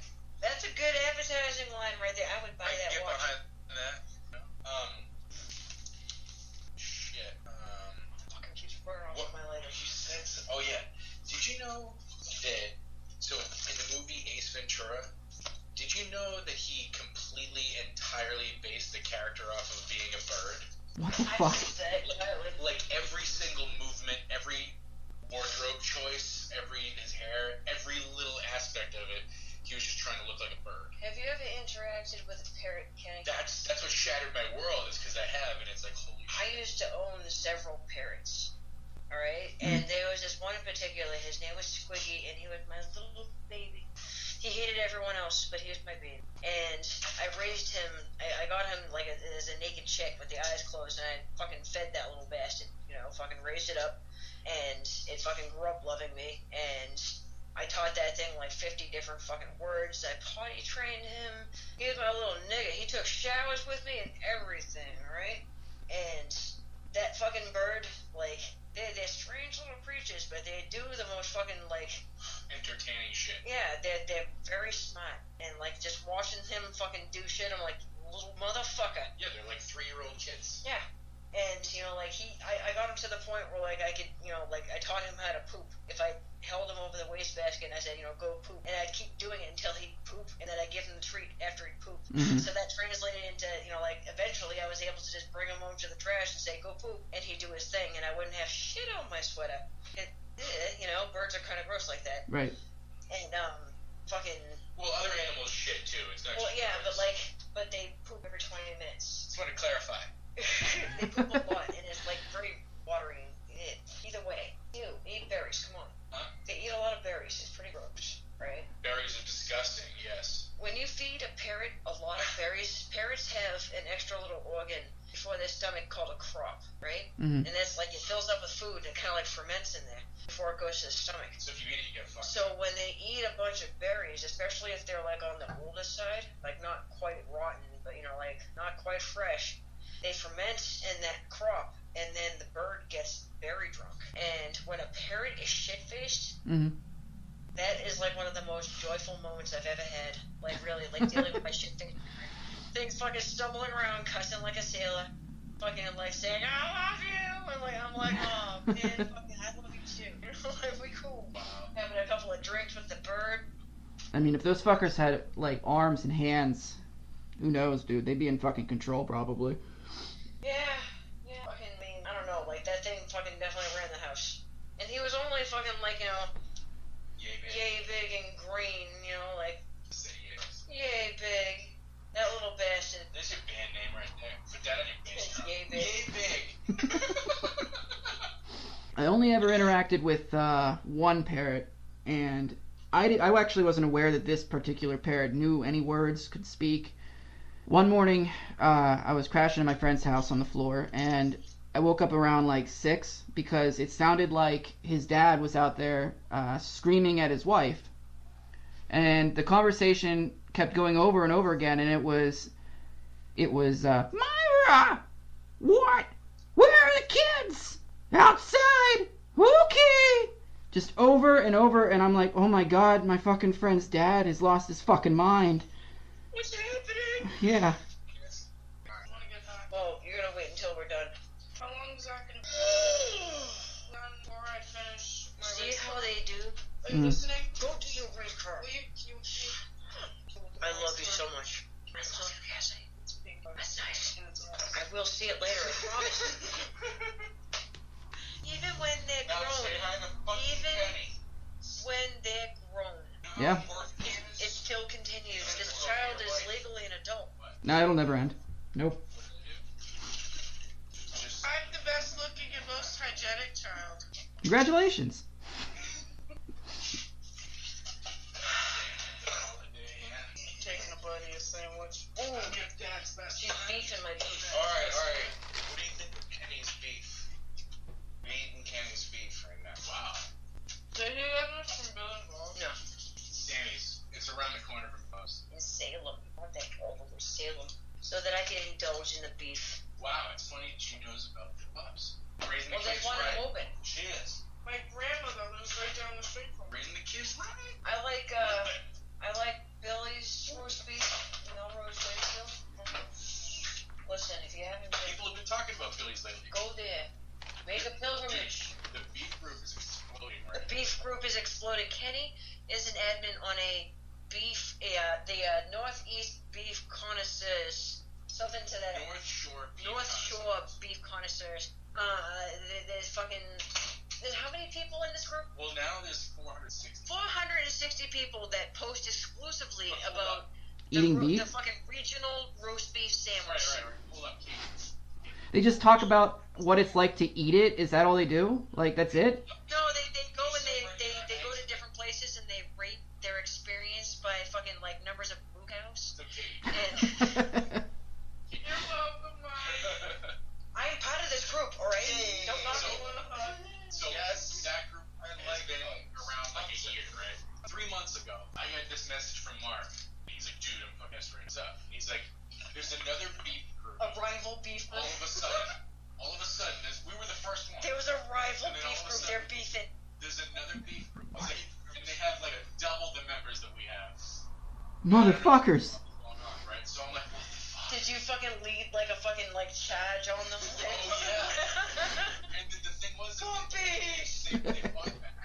That's a good advertising line right there. I would buy I can that get watch. behind that. Shit. Fucking keeps burning off What? my lighter. You said so. Oh yeah. Did you know that? So in the movie Ace Ventura, did you know that he completely, entirely based the character off of being a bird? What the I fuck? think that Like every single movement, every wardrobe choice, his hair, every little aspect of it, he was just trying to look like a bird. Have you ever interacted with a parrot, Kenny? That's what shattered my world, is because I have, and it's like, holy I shit. used to own several parrots. Alright? And there was this one in particular, his name was Squiggy, and he was my little baby. He hated everyone else, but he was my baby. And I raised him, I got him like as a naked chick with the eyes closed, and I fucking fed that little bastard, you know, fucking raised it up, and it fucking grew up loving me, and I taught that thing like 50 different fucking words. I potty trained him. He was my little nigga. He took showers with me and everything, right? And that fucking bird, like, they're strange little creatures, but they do the most fucking, like, Entertaining shit. yeah, they're very smart. And, like, just watching him fucking do shit, I'm like, little motherfucker. Yeah, they're like 3-year-old kids. Yeah. And, you know, like, I got him to the point where, like, I could, you know, like, I taught him how to poop. If I held him over the wastebasket and I said, you know, go poop, and I'd keep doing it until he'd poop, and then I'd give him the treat after he'd poop. Mhm. So that translated into, you know, like, eventually I was able to just bring him over to the trash and say, go poop, and he'd do his thing, and I wouldn't have shit on my sweater. You know, birds are kind of gross like that. Right. And, fucking... Well, other animals shit, too. It's not Well, just yeah, birds. but they poop every 20 minutes. Just want to clarify. They poop a lot, and it's like very watery. Either way, eat berries. Come on. Huh? They eat a lot of berries. It's pretty gross, right? Berries are disgusting, yes. When you feed a parrot a lot of berries, parrots have an extra little organ before their stomach called a crop, right? Mhm. And that's like it fills up with food and it kind of like ferments in there before it goes to the stomach. So if you eat it, you get fucked. So when they eat a bunch of berries, especially if they're like on the older side, like not quite rotten, but you know, like not quite fresh, they ferment in that crop, and then the bird gets berry drunk. And when a parrot is shit-faced, Mhm. that is like one of the most joyful moments I've ever had. Like really, like dealing with my shit-faced things fucking stumbling around, cussing like a sailor, fucking like saying, I love you! And like, I'm like, oh man, fucking, I love you too. You know, like, we cool. Having a couple of drinks with the bird. I mean, if those fuckers had, like, arms and hands, who knows, dude? They'd be in fucking control, probably. Yeah. Fucking, I mean, I don't know, like, that thing fucking definitely ran the house. And he was only fucking, like, you know, yay big and green, you know, like, Say yes. yay big. That little bastard. There's your band name right there. Put that on your band It's drum. yay big. Yay big. I only ever interacted with one parrot, and I actually wasn't aware that this particular parrot knew any words, could speak. One morning, I was crashing at my friend's house on the floor, and I woke up around like 6 because it sounded like his dad was out there screaming at his wife. And the conversation kept going over and over again, and it was Myra! What? Where are the kids? Outside! Okay! Just over and over, and I'm like, oh my god, my fucking friend's dad has lost his fucking mind. What's happening? Yeah. Well, you're gonna wait until we're done. How long is that gonna be? Before I finish my See race how car. they do? Are you listening? Go do your race car. Will you I love you so much. I love you, Cassie. That's nice. I will see it later, I promise. Even when they're Now grown, say hi to fucking even Kenny. when they're grown, Yeah. it still continues. This child is legally an adult. No, it'll never end. Nope. I'm the best looking and most hygienic child. Congratulations. Taking a bite of a sandwich. Ooh, I'm your dad's best she's beefing my beef. Alright. What do you think of Kenny's beef? We're eating Kenny's beef right now. Wow. Did you get this from Bill and Bob? No, Sammy's. It's around the corner from us. in Salem. I want that all over Salem. So that I can indulge in the beef. Wow, it's funny she knows about the pups. Raising the Well, they kids want right. them open. She is. My grandmother lives right down the street from me. Raising the kids right. I like Billy's roast beef, Melrose Wakefield. Listen, if you haven't been, People have been talking about Phillies lately. go there. Make a pilgrimage. The beef group is exploding The right beef group is exploded. Kenny is an admin on the Northeast Beef Connoisseurs. Something to that. North Shore Beef North Connoisseurs. Shore Beef Connoisseurs. There's fucking. There's how many people in this group? Well, now there's 460. 460 people that post exclusively Hold about Eating the, beef? the fucking regional roast beef Right. sandwich. Hold up, Keith. They just talk about what it's like to eat it. Is that all they do? Like, that's it? No, they go and they go to different places and they rate their experience by fucking like numbers of boo cows. It's okay. And You're welcome, Mike. I am part of this group, alright? Yay. Don't knock So- me. So Yes. that group I has like been it. around like a year, right? 3 months ago, I got this message from Mark. He's like, dude, I'm fucking straight up. He's like, there's another beef group. A rival beef All group. of a sudden, we were the first one. There was a rival And then beef all of a group. sudden- They're beefing. There's another beef group. I was like, and they have like double the members that we have. Motherfuckers. Going on, right? So I'm like, what the fuck? Did you fucking lead like a fucking like charge on them. Oh yeah. And the thing was, they fought back.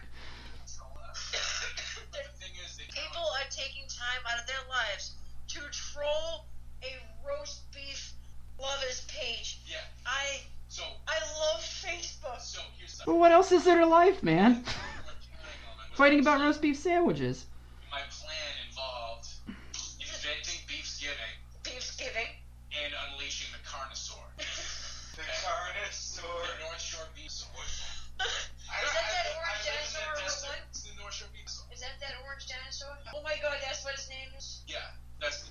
But the thing is, People are taking time out of their lives to troll a roast beef lovers page. Yeah. I love Facebook. So here's Well, what else is there to life, man? Fighting about roast beef sandwiches. My plan involved inventing Beefsgiving and unleashing the Carnosaur. The Carnosaur. The North Shore Beef Sandwich. Is that that orange dinosaur one? It's the North Shore Beef Sandwich. Is that orange dinosaur? Oh my god, that's what his name is? Yeah, that's the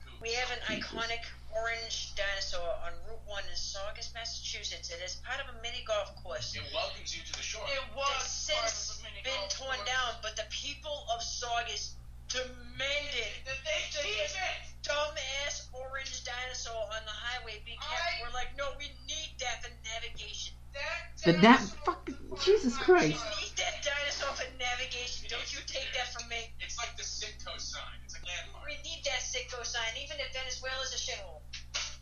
coup. We have an iconic orange dinosaur on Route 1 in Saugus, Massachusetts. It is part of a mini golf course. It welcomes you to the shore. It was since been torn down, but the people of Saugus demanded that this dumbass orange dinosaur on the highway be kept. We're like, no, we need that for navigation. Jesus Christ. We need that dinosaur for navigation. Don't you take that from me. It's like the Sitco sign. It's a landmark. We need that Sitco sign, even if Venezuela's a shithole.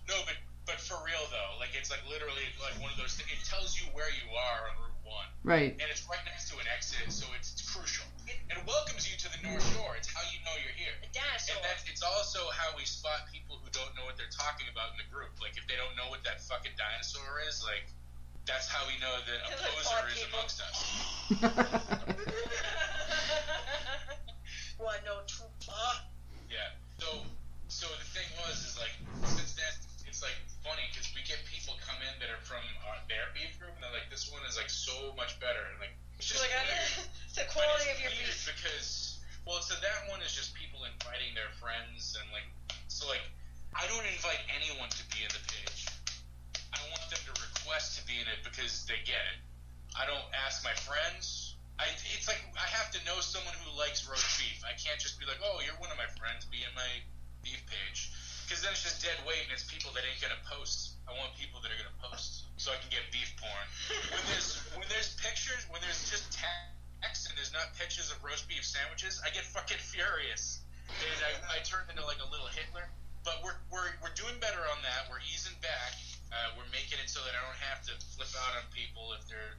No, but for real though, like it's like literally like one of those things. It tells you where you are on Route 1. Right. And it's right next to an exit, so it's crucial. It welcomes you to the North Shore. It's how you know you're here. A dinosaur. And it's also how we spot people who don't know what they're talking about in the group. Like if they don't know what that fucking dinosaur is, like that's how we know that a poser is amongst us. What, no true Yeah. So the thing is like since it's like funny because we get people come in that are from their beef group and they're like, this one is like so much better, and like it's just like, weird. it's the quality of your Weird beef. because so that one is just people inviting their friends and like so like I don't invite anyone to be in the page. I want them to request to be in it because they get it. I don't ask my friends. It's like I have to know someone who likes roast beef. I can't just be like, oh, you're one of my friends, be in my beef page. Because then it's just dead weight and it's people that ain't going to post. I want people that are going to post so I can get beef porn. When there's pictures, when there's just text and there's not pictures of roast beef sandwiches, I get fucking furious. And I turn into like a little Hitler. But we're doing better on that. We're easing back. We're making it so that I don't have to flip out on people if they're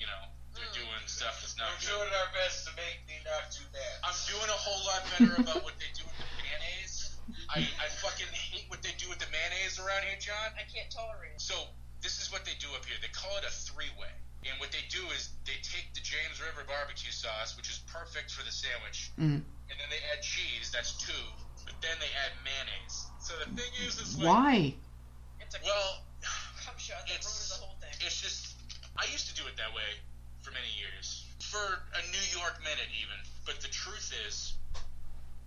doing stuff that's not good. We're doing our best to make me not do that. I'm doing a whole lot better about what they do with the mayonnaise. I fucking hate what they do with the mayonnaise around here, John. I can't tolerate it. So this is what they do up here. They call it a three-way. And what they do is they take the James River barbecue sauce, which is perfect for the sandwich, and then they add cheese, that's 2, but then they add mayonnaise. So the thing is, it's like... Why? I'm sure that ruins the whole thing. It's just... I used to do it that way for many years. For a New York minute, even. But the truth is,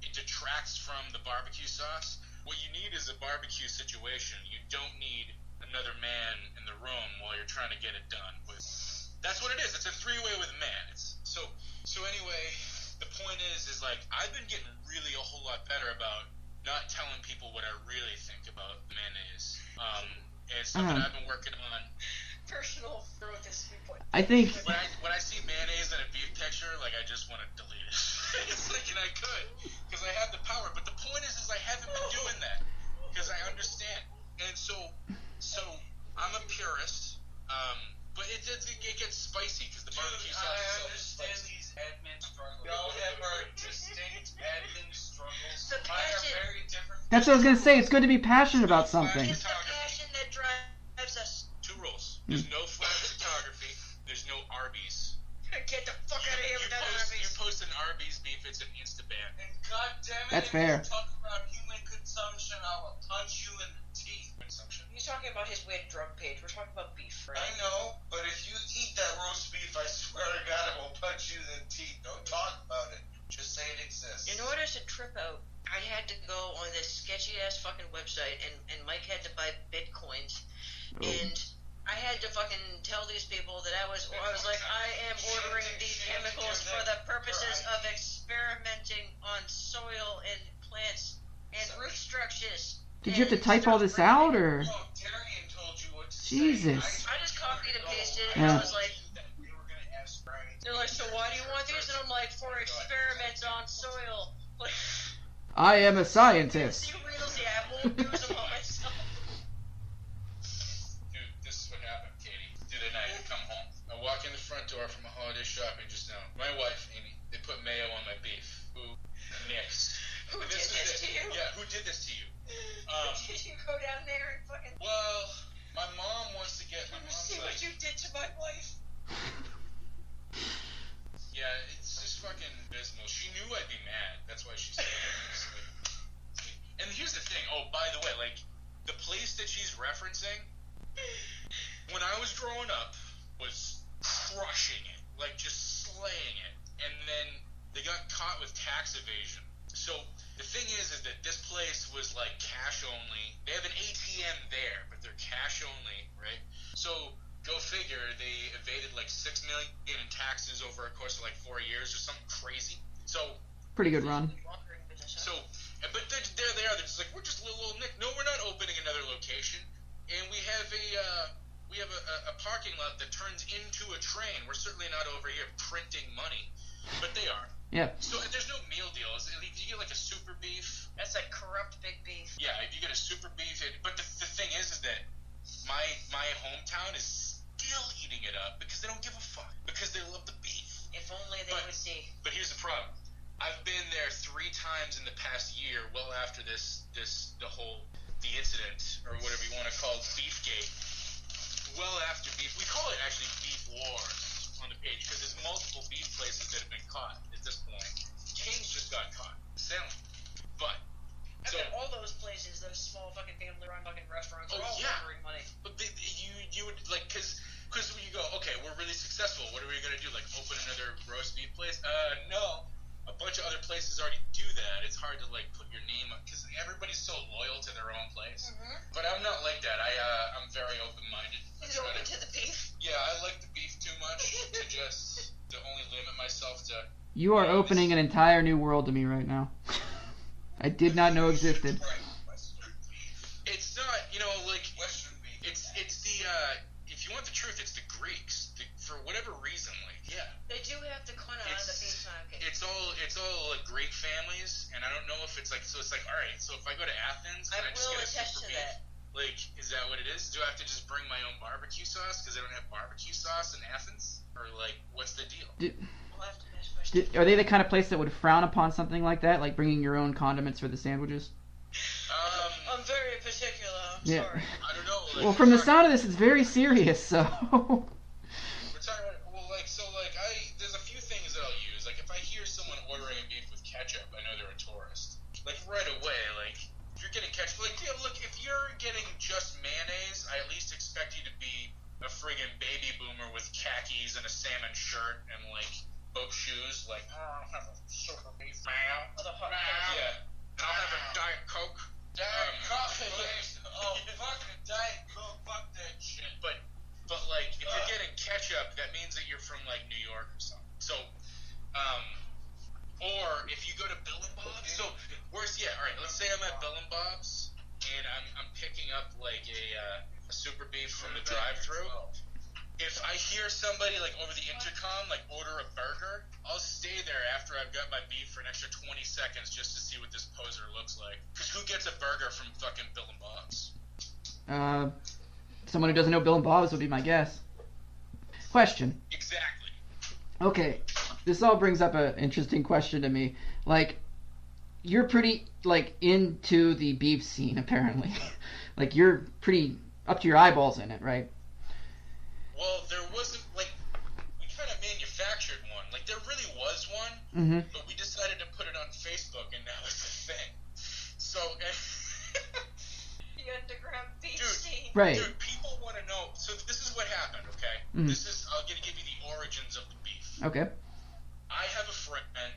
it detracts from the barbecue sauce. What you need is a barbecue situation. You don't need another man in the room while you're trying to get it done. That's what it is. It's a three-way with a man. So anyway, the point is like I've been getting really a whole lot better about not telling people what I really think about mayonnaise. And it's something I've been working on. Personal growth is important. I think when I see mayonnaise in a beef picture, like I just want to delete it. It's like, and I could, because I have the power. But the point is I haven't been doing that because I understand. And so I'm a purist. But it gets spicy because the barbecue sauce is so understand spicy. these admin struggles. We all have our distinct admin struggles. The Mine are passion. very different. that's what I was gonna say. It's good to be passionate about something. It's the passion that drives us. 2 rules. There's no flash photography. There's no Arby's. Get the fuck out of here with that You Arby's. post an Arby's beef, it's an insta-ban. And goddammit, That's if fair. you talk about human consumption, I will punch you in the teeth. Consumption. He's talking about his weird drug page. We're talking about beef, right? I know, but if you eat that roast beef, I swear to God, I will punch you in the teeth. Don't talk about it. Just say it exists. In order to trip out, I had to go on this sketchy ass fucking website, and Mike had to buy bitcoins, and I had to fucking tell these people that I was like, I am ordering these chemicals for the purposes of experimenting on soil and plants and root structures. Did you have to type all this out, or? Oh, Darian told you what to Jesus. say. I just copied and pasted it, and I was like, We were going to ask Brian. they're like, so why do you want these? And I'm like, for experiments on soil. Like, I am a scientist. see reels, yeah, I won't use them on myself. there shopping just now. My wife, Amy, they put mayo on my beef. Who? Nix. Who did this to you? Yeah, who did this to you? Did you go down there and fucking... Well, my mom wants to get... My mom's see like... what you did to my wife? Yeah, it's just fucking abysmal. She knew I'd be mad. That's why she said it. And here's the thing. Oh, by the way, like, the place that she's referencing, when I was growing up, was crushing it. Like, just slaying it. And then they got caught with tax evasion. So the thing is that this place was like cash only. They have an ATM there, but they're cash only, right? So go figure, they evaded like $6 million in taxes over a course of like 4 years or something crazy. So Pretty good run. so, but there they are. They're just like, we're just little Nick. No, we're not opening another location, and we have a parking lot that turns into a train. We're certainly not over here printing money, but they are. Yeah. So there's no meal deal. You get like a super beef. That's like corrupt big beef. Yeah, you get a super beef. But the thing is that my hometown is still eating it up because they don't give a fuck. Because they love the beef. If only they would see. But here's the problem. I've been there 3 times in the past year, well after the incident, or whatever you want to call it, Beefgate. Well after beef. We call it actually Beef Wars on the page because there's multiple beef places that have been caught at this point. King's just got caught. Selling. But I mean, all those places, those small fucking family-run fucking restaurants, are all laundering money. But you would like because when you go, okay, we're really successful. What are we gonna do? Like open another roast beef place? No. A bunch of other places already do that. It's hard to like put your name up because everybody's so loyal to their own place. Mm-hmm. But I'm not like that. I'm very open-minded. You're open to the beef? Yeah, I like the beef too much to only limit myself to. You are opening an entire new world to me right now. I did not know existed. It's not, like Western beef. It's the if you want the truth, it's the Greeks. For whatever reason, like They do have to cut out the beef market. It's all like Greek families, and I don't know if it's like so. It's like, all right, so if I go to Athens, I can I just will get a attest super to beef? that. Like, is that what it is? Do I have to just bring my own barbecue sauce because they don't have barbecue sauce in Athens? Or like, what's the deal? We'll have to ask questions. Are they the kind of place that would frown upon something like that, like bringing your own condiments for the sandwiches? I'm very particular. I'm Yeah. sorry. I don't know. Like, Well, from the sound of this, it's very serious. So. We're talking about, there's a few things that I'll use. Like, if I hear someone ordering a beef with ketchup, I know they're a tourist. Like, right away, like, if you're getting ketchup, like, yeah, look, if you're getting just mayonnaise, I at least expect you to be a friggin' baby boomer with khakis and a salmon shirt and, like, boat shoes. Like, I'll have a super beef mayo. Yeah. And I'll have a Diet Coke. Diet Coke, please. Oh, fucking Diet Coke. Fuck that shit. But like, if you're getting ketchup, that means that you're from, like, New York or something. So, or if you go to Bill and Bob's. So, alright, let's say I'm at Bill and Bob's, and I'm picking up, like, a super beef from the drive-thru. If I hear somebody, like, over the intercom, like, order a burger, I'll stay there after I've got my beef for an extra 20 seconds just to see what this poser looks like. Because who gets a burger from fucking Bill and Bob's? Someone who doesn't know Bill and Bob's would be my guess. Question. Exactly. Okay, this all brings up an interesting question to me. Like, you're pretty, like, into the beef scene, apparently. Like, you're pretty up to your eyeballs in it, right? Well, there wasn't, like, we kind of manufactured one. Like, there really was one, but we decided to put it on Facebook, and now it's a thing. So, The underground beef Dude. scene. Right. dude, people want to know. So this is what happened, okay? Mhm. I'm going to give you the origins of the beef. Okay. I have a friend that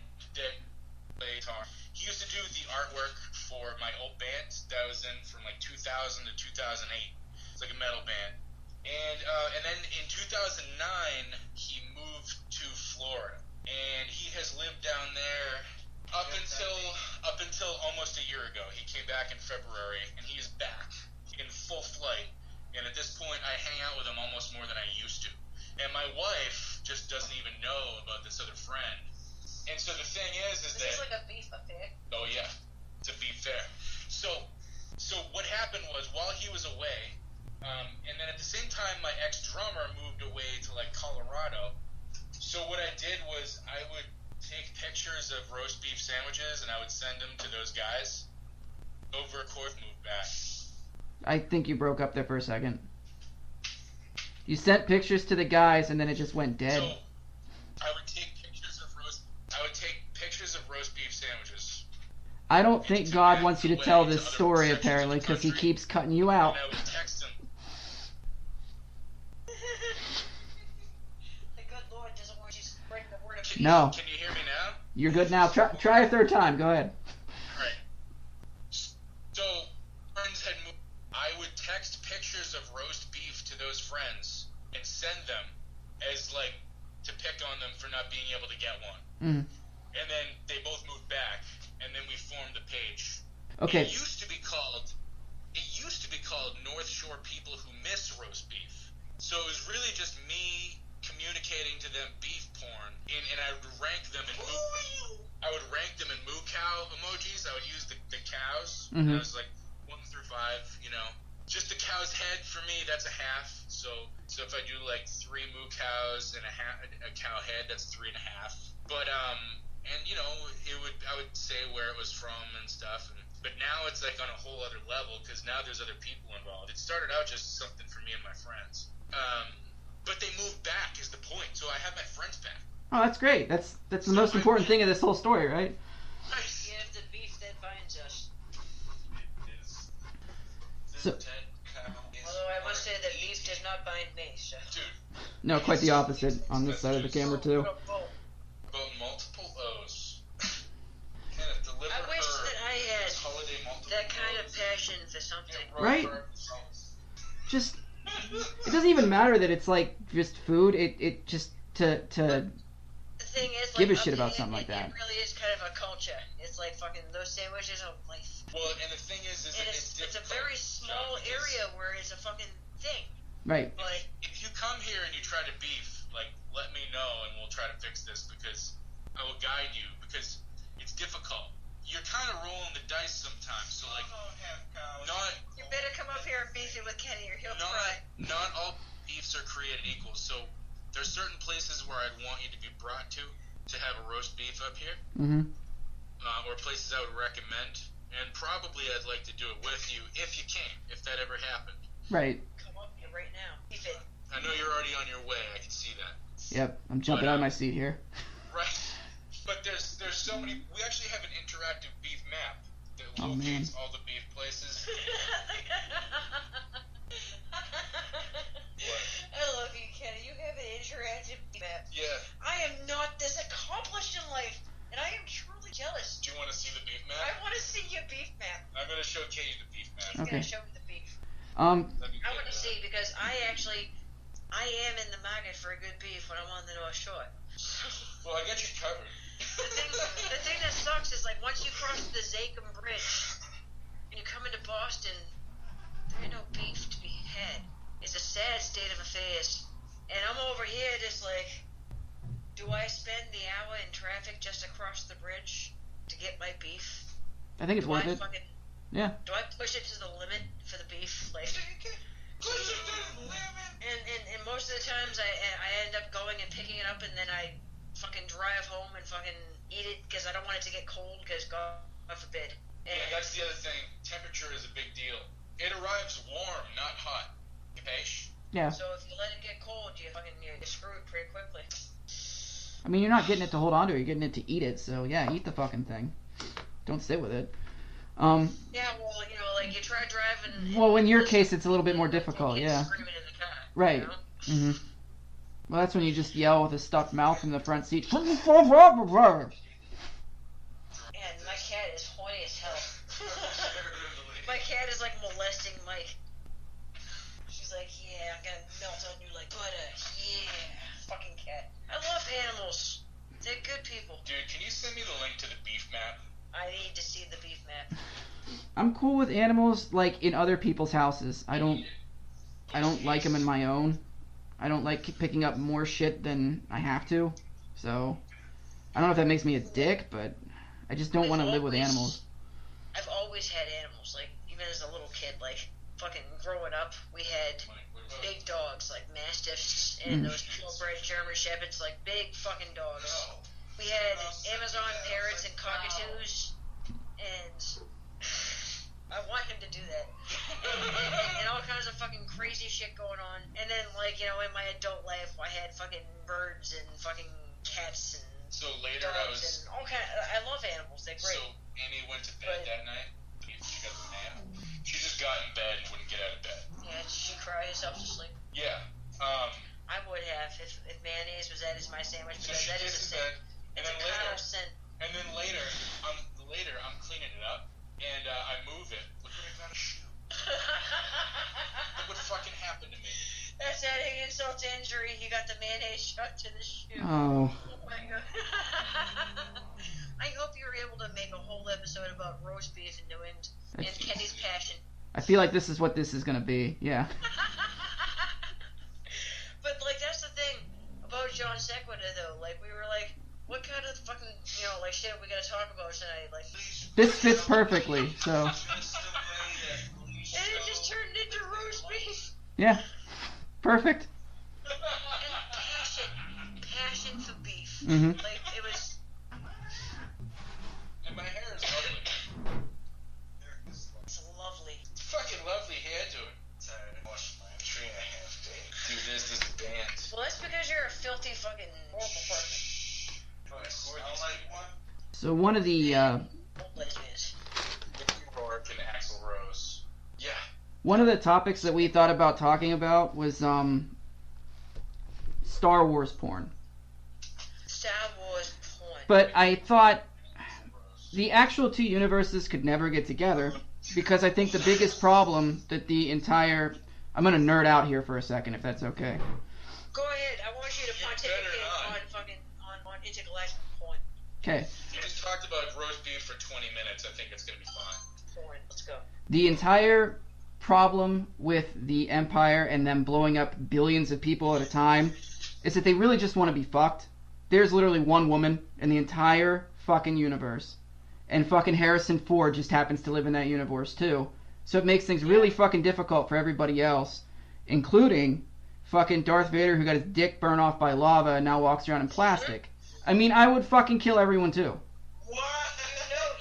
plays guitar. He used to do the artwork for my old band that I was in from, like, 2000 to 2008. It's like a metal band. And then in 2009, he moved to Florida, and he has lived down there up until almost a year ago. He came back in February, and he is back in full flight. And at this point, I hang out with him almost more than I used to. And my wife just doesn't even know about this other friend. And so the thing is This that is like a beef affair. oh yeah, it's a beef fair. So what happened was while he was away. And then at the same time, my ex-drummer moved away to, like, Colorado. So what I did was I would take pictures of roast beef sandwiches and I would send them to those guys. Over a course, moved back. I think you broke up there for a second. You sent pictures to the guys and then it just went dead. So I would take pictures of roast beef sandwiches. I don't think God wants you to tell this story apparently because he keeps cutting you out. And I would text them. The good Lord doesn't want you to spread the word of No. Can you hear me now? You're good now. Try a third time. Go ahead. Right. So, friends had moved. I would text pictures of roast beef to those friends and send them as, like, to pick on them for not being able to get one. Mm. And then they both moved back, and then we formed a page. Okay. It used to be called North Shore People Who Miss Roast Beef. So it was really just me communicating to them beef porn, and I would rank them in moo cow emojis. I would use the cows. Mhm. I was like 1 through 5, you know. Just the cow's head for me, that's a half. So if I do like 3 moo cows and a cow head, that's 3.5. But and you know, I would say where it was from and stuff. But now it's like on a whole other level because now there's other people involved. It started out just something for me and my friends. But they moved back is the point. So I have my friends back. Oh, that's great. That's the most important thing of this whole story, right? You have the beef that binds us. So- Although I must say that beef does not bind me, so. Dude, No, quite the opposite on this side of the camera too. about multiple O's. Kenneth, deliver I wish her that I had this holiday multiple that kind of O's. passion for something. Yeah, Right? her results. Just it doesn't even matter that it's like just food. It just to The thing is, Give a like, shit up about here, something like that. It really is kind of a culture. It's like fucking those sandwiches are life. Well, and the thing is And that it's a difficult, very small John, because area where it's a fucking thing. right. Like, If you come here and you try to beef, like, let me know and we'll try to fix this because I will guide you because it's difficult. You're kind of rolling the dice sometimes, so like, not you better come up here and beef it with Kenny or he'll try. not all beefs are created equal. So there's certain places where I'd want you to be brought to have a roast beef up here, Mhm. or places I would recommend, and probably I'd like to do it with you if you can, if that ever happened. Right. Come up here right now. Beef it. I know you're already on your way. I can see that. Yep. I'm jumping out of my seat here. Right. But there's so many. We actually have an interactive beef map that Oh, locates man. all the beef places. I love you, Kenny. You have an interactive map. Yeah. I am not this accomplished in life, and I am truly jealous. Do you want to see the beef I map? want to see your beef map. I'm going to showcase you the beef map. He's Okay. gonna show me the beef. Let me I get want to that. see because I am in the market for a good beef when I'm on the North Shore. Well, I got you covered. The thing that sucks is like once you cross the Zakum Bridge and you come into Boston, there ain't no beef to be had. It's a sad state of affairs. And I'm over here just like, do I spend the hour in traffic just across the bridge to get my beef? I think it's Do worth I it. fucking, Yeah. do I push it to the limit for the beef? Like, and most of the times I end up going and picking it up and then I fucking drive home and fucking eat it because I don't want it to get cold because God forbid. And Yeah, that's the other thing. Temperature is a big deal. It arrives warm, not hot. Okay? Yeah. so if you let it get cold, you're screwed pretty quickly. I mean, you're not getting it to hold on to it. You're getting it to eat it. So yeah, eat the fucking thing. Don't sit with it. Yeah, well, like you try driving. Well, in your case, it's a little bit more difficult. and Yeah. screaming in the car, Right. you know? Mhm. Well, that's when you just yell with a stuffed mouth in the front seat. And my cat is horny as hell. My cat is like molesting Mike. She's like, yeah, I'm gonna melt on you like butter. Yeah, fucking cat. I love animals. They're good people. Dude, can you send me the link to the beef map? I need to see the beef map. I'm cool with animals like in other people's houses. I don't like them in my own. I don't like picking up more shit than I have to. So I don't know if that makes me a dick, but I just don't want to live with animals. I've always had animals, like even as a little kid. Like fucking growing up, we had big dogs like mastiffs and those purebred German shepherds, like big fucking dogs. We had Amazon parrots and cockatoos, and I want him to do that. And all kinds of fucking crazy shit going on. And then, like, you know, in my adult life, I had fucking birds and fucking cats and So later dogs and all kind. I love animals. They're great. So Amy went to bed that night. She got the nap. She just got in bed and wouldn't get out of bed. Yeah, she cried herself to sleep. Yeah. I would have if mayonnaise was that is my sandwich, So because she that is a gets in sin. bed, and It's a then later, carnal sin. and then later, I'm cleaning it up, and I move it. Look what I got a shoe. Look what fucking happened to me. That's adding insult to injury. You got the mayonnaise shot to the shoe. Oh. Oh my god. I hope you're able to make a whole episode about roast beef in New England and Kenny's passion. I feel like this is what this is gonna be. Yeah. But like that's the thing about Johnsequitur though. Like we were like, what kind of fucking like shit we gotta talk about tonight? Like This fits perfectly. So. and it just turned into roast beef. Yeah. Perfect. And passion for beef. Mhm. Like it was. And my hair is ugly. It's lovely. It's fucking lovely hair to it. Sorry, I washed my 3.5 days. Dude, there's this band. Well, that's because you're a filthy fucking horrible person. I like one. So one of the Old lesbians. Rourke and Axl Rose. Yeah. one of the topics that we thought about talking about was Star Wars porn. Star Wars porn. But I thought the actual two universes could never get together because I think the biggest problem that the entire... I'm going to nerd out here for a second if that's okay. Go ahead. I want you to pontificate on fucking on intergalactic porn. Okay. You just talked about roast beef for 20 minutes. I think it's going to be fine. Porn. Let's go. The entire problem with the Empire and them blowing up billions of people at a time is that they really just want to be fucked. There's literally one woman in the entire fucking universe. And fucking Harrison Ford just happens to live in that universe too. So it makes things really fucking difficult for everybody else, including fucking Darth Vader, who got his dick burned off by lava and now walks around in plastic. I mean, I would fucking kill everyone too. What?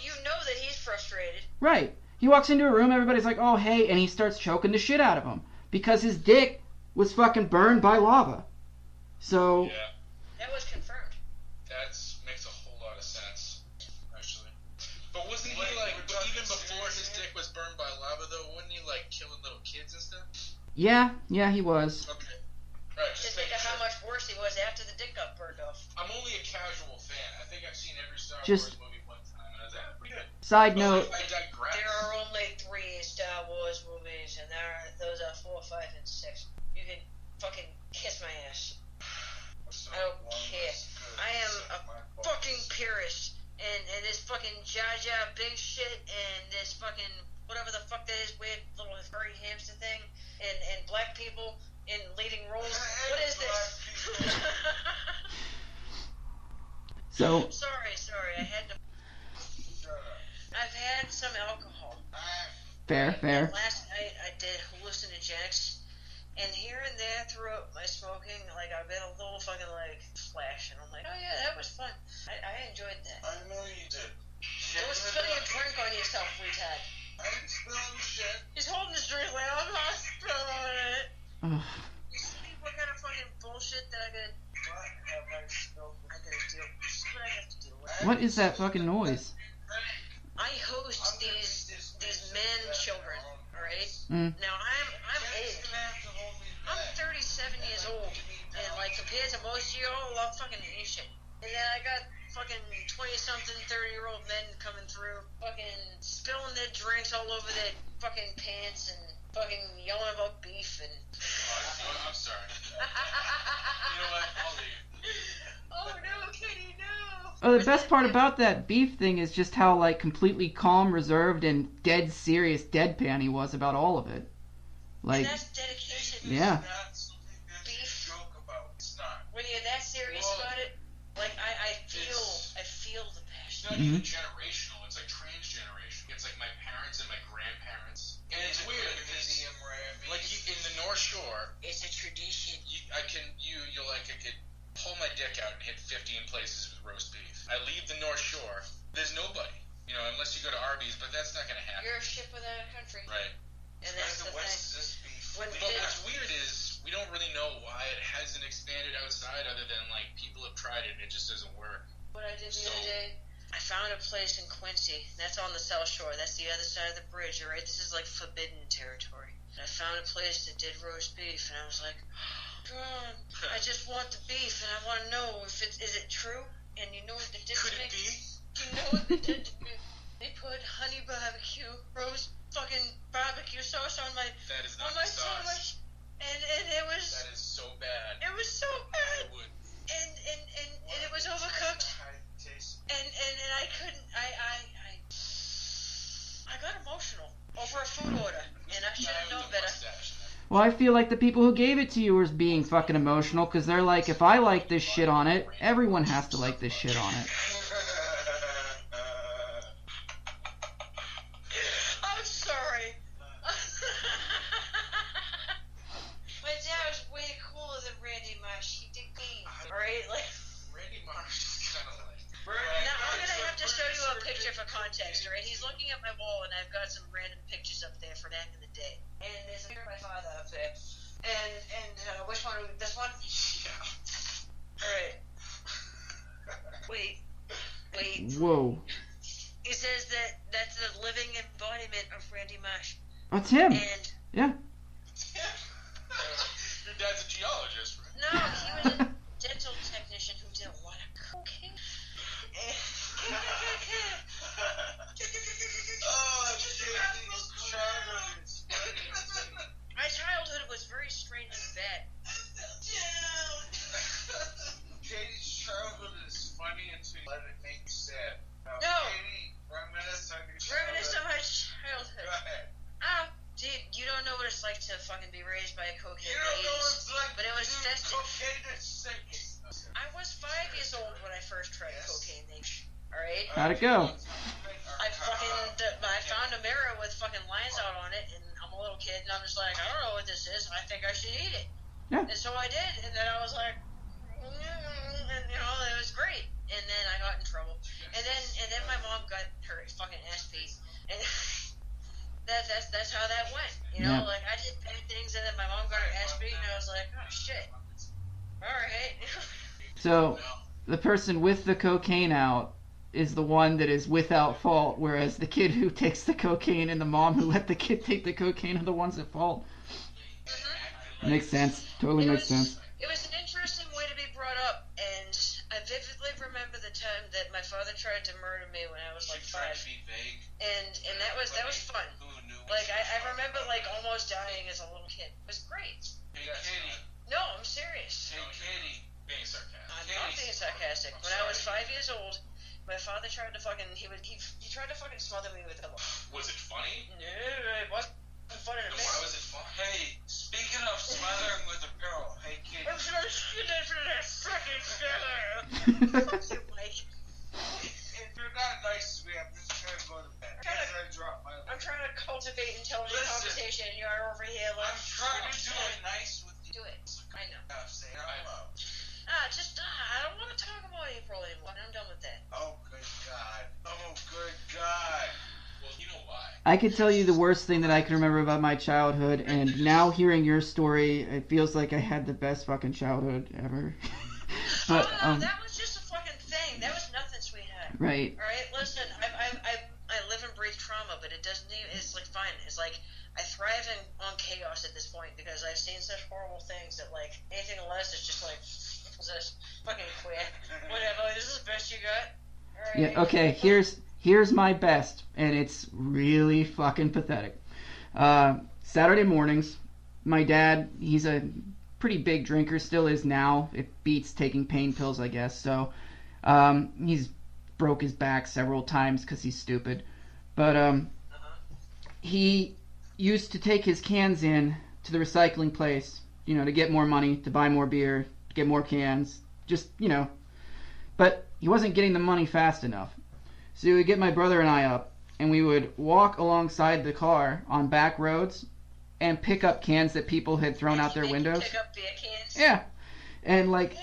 You know that he's frustrated. Right. He walks into a room, everybody's like, oh, hey, and he starts choking the shit out of him. Because his dick was fucking burned by lava. So... Yeah. That was confirmed. That makes a whole lot of sense, actually. But wasn't he Wait, like, we're talking even before his serious dick was burned by lava, though, wasn't he like killing little kids and stuff? Yeah, he was. Okay. Right, Just just think making of how sure. much worse he was after the dick got burned off. I'm only a casual fan. I think I've seen every Star Just- Wars movie one time, and I was like, pretty good. Side But note, I digress. There are only 3 Star Wars movies, and those are 4, 5, and 6. You can fucking kiss my ass. I don't care. I am a fucking purist, and this fucking Jar Jar big shit, and this fucking whatever the fuck that is, weird little furry hamster thing, and black people in leading roles. What is this? so, Sorry, I had to. I've had some alcohol. fair. And last night I did hallucinogenics, and here and there throughout my smoking, like I've been a little fucking like flash, and I'm like, oh yeah, that was fun. I enjoyed that. I know you did. Don't spill your drink on yourself, retard. I didn't spill any shit. He's holding his drink like, I'm not spilling it. Ugh. You see what kind of fucking bullshit that I gotta deal with? This is what I have to deal with. What is that fucking noise? I host these men children, alright? Mm. Now I'm old. I'm 37 years old, and like compared to most of y'all, I'm fucking ancient. And then I got fucking 20-something, 30-year-old men coming through, fucking spilling their drinks all over their fucking pants and fucking yelling about beef and. I'm sorry. You know what? I'll leave. Oh no, Kenny, no! Oh, the best part about that beef thing is just how, like, completely calm, reserved, and dead serious deadpan he was about all of it. Like, That's dedication. yeah. Beef. Joke about. It's not. When you're that serious Well, about it, like I feel the It's passion. not even generational. It's like transgenerational. It's like my parents and my grandparents. And it's weird because Museum tradition. I could pull my dick out and hit 15 places with roast beef. I leave the North Shore. There's nobody. Unless you go to Arby's, but that's not going to happen. You're a ship without a country. Right. And that's the West thing. is beef. But what's weird is we don't really know why it hasn't expanded outside other than, people have tried it and it just doesn't work. What I did the other day, I found a place in Quincy. That's on the South Shore. That's the other side of the bridge, all right? This is, forbidden territory. And I found a place that did roast beef, and I was like, God, I just want the beef, and I want to know if is it true? And you know what they did Could to it me? be? You know what they did to me? They put honey barbecue, roast fucking barbecue sauce on my That is not on my the sauce. sandwich, and it was That is so bad. it was so bad, I would. and it was overcooked, and I couldn't I got emotional over a food order, and I should have known better. Well, I feel like the people who gave it to you were being fucking emotional because they're like, if I like this shit on it, everyone has to like this shit on it. I'm sorry. My dad was way cooler than Randy Marsh. He did games, alright? Randy Marsh is kind of like... Now I'm gonna have to show you a picture for context, alright? He's looking at my wall, and I've got some random pictures up there from back in the day. And there's a picture of my father up there. And which one? This one? Yeah. Alright. Wait. Whoa. He says that that's the living embodiment of Randy Marsh. That's him. And Yeah. Your dad's a geologist, right? no, he was a dental technician who did a lot of cocaine. Oh, shit. My childhood was very strange and bad. Katie's childhood is funny until you let it make you sad. Now, No. Katie, reminisce on your Reminisce on childhood. my childhood. Go ahead. Dude, you don't know what it's like to fucking be raised by a cocaine You don't know what lady. it's like But it was to do festive. cocaine and sex. I was 5 years old when I first tried Yes. cocaine. Alright? How'd it go? I found a mirror with fucking lines out on it, and I'm a little kid, and I'm just like, I don't know what this is. I think I should eat it. Yeah. And so I did, and then I was like, and it was great. And then I got in trouble, and then my mom got her fucking ass beat, and that's how that went. Yeah. I did bad things, and then my mom got her ass beat, and I was like, oh shit. All right. So, the person with the cocaine out is the one that is without fault, whereas the kid who takes the cocaine and the mom who let the kid take the cocaine are the ones at fault. Makes sense. Totally makes sense. It was an interesting way to be brought up, and I vividly remember the time that my father tried to murder me when I was like She tried 5, to be vague. and that was fun. Who knew? I remember almost dying as a little kid. It was great. Hey, Katie. No, I'm serious. Hey, Katie. Being sarcastic. I'm not being sarcastic. When I was 5 years old, my father tried to fucking he tried to fucking smother me with a pillow. Was it funny? No, it wasn't funny to me. Why was it fun? Hey, speaking of smothering with a pillow, hey, Katie. I'm gonna shoot it for that fucking pillow. Fuck you, Mike. If you're not nice to me, I'm just trying to go to bed. As I drop my I'm trying to cultivate intelligent Listen. conversation, and you're over here like. I'm trying to do it nice with you. Do it. I know. Say it out loud. I don't want to talk about April anymore. I'm done with that. Oh, good God. Oh, good God. Well, you know why. I could tell you the worst thing that I can remember about my childhood, and now hearing your story, it feels like I had the best fucking childhood ever. But, that was just a fucking thing. That was nothing, sweetheart. right. All right, listen. I live and breathe trauma, but it doesn't. It's like fine. It's like I thrive on chaos at this point because I've seen such horrible things that anything less is just just fucking quit. Whatever. This is the best you got. All right. Yeah, okay, here's my best, and it's really fucking pathetic. Saturday mornings, my dad, he's a pretty big drinker, still is now. It beats taking pain pills, I guess. So he's broke his back several times because he's stupid. But he used to take his cans in to the recycling place, to get more money, to buy more beer, to get more cans, But he wasn't getting the money fast enough. So he would get my brother and I up, and we would walk alongside the car on back roads and pick up cans that people had thrown out their windows. Pick up beer cans. Yeah. And, like,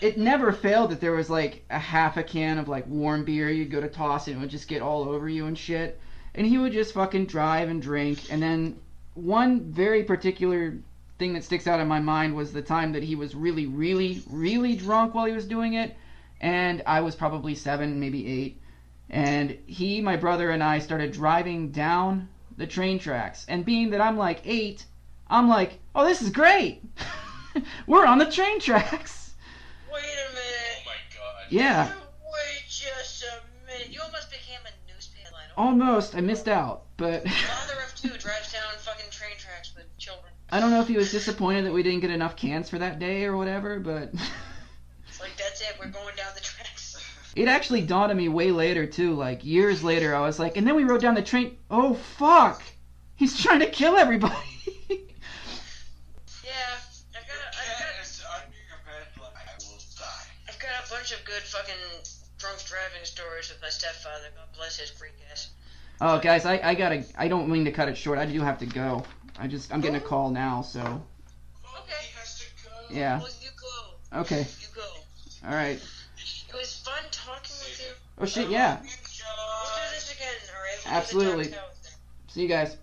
it never failed that there was, like, a half a can of, like, warm beer you'd go to toss and it would just get all over you and shit. And he would just fucking drive and drink. And then one very particular thing that sticks out in my mind was the time that he was really, really, really drunk while he was doing it. And I was probably 7, maybe 8. And he, my brother, and I started driving down the train tracks. And being that I'm like 8, I'm like, oh, this is great. We're on the train tracks. Wait a minute. Oh my god. Yeah. Wait just a minute. You almost became a newspaper line. Almost. I missed out. But Father of 2 drives down fucking train tracks with children. I don't know if he was disappointed that we didn't get enough cans for that day or whatever, but It's like, that's it. We're going down the tracks. it actually dawned on me way later, too. Like, years later, I was like, and then we rode down the train. Oh, fuck. He's trying to kill everybody. Yeah. It's under your bed, like, I will die. I've got a bunch of good fucking drunk driving stories with my stepfather. God bless his freak ass. Oh, guys, I don't mean to cut it short. I do have to go. I'm getting a call now, so. Oh, Okay. he has to go. Yeah. Well, you go. Okay. You go. All right. It was fun talking with you. Oh, shit, yeah. You, John. We'll do this again, alright? We'll do the Absolutely. Dark Tower thing. See you guys.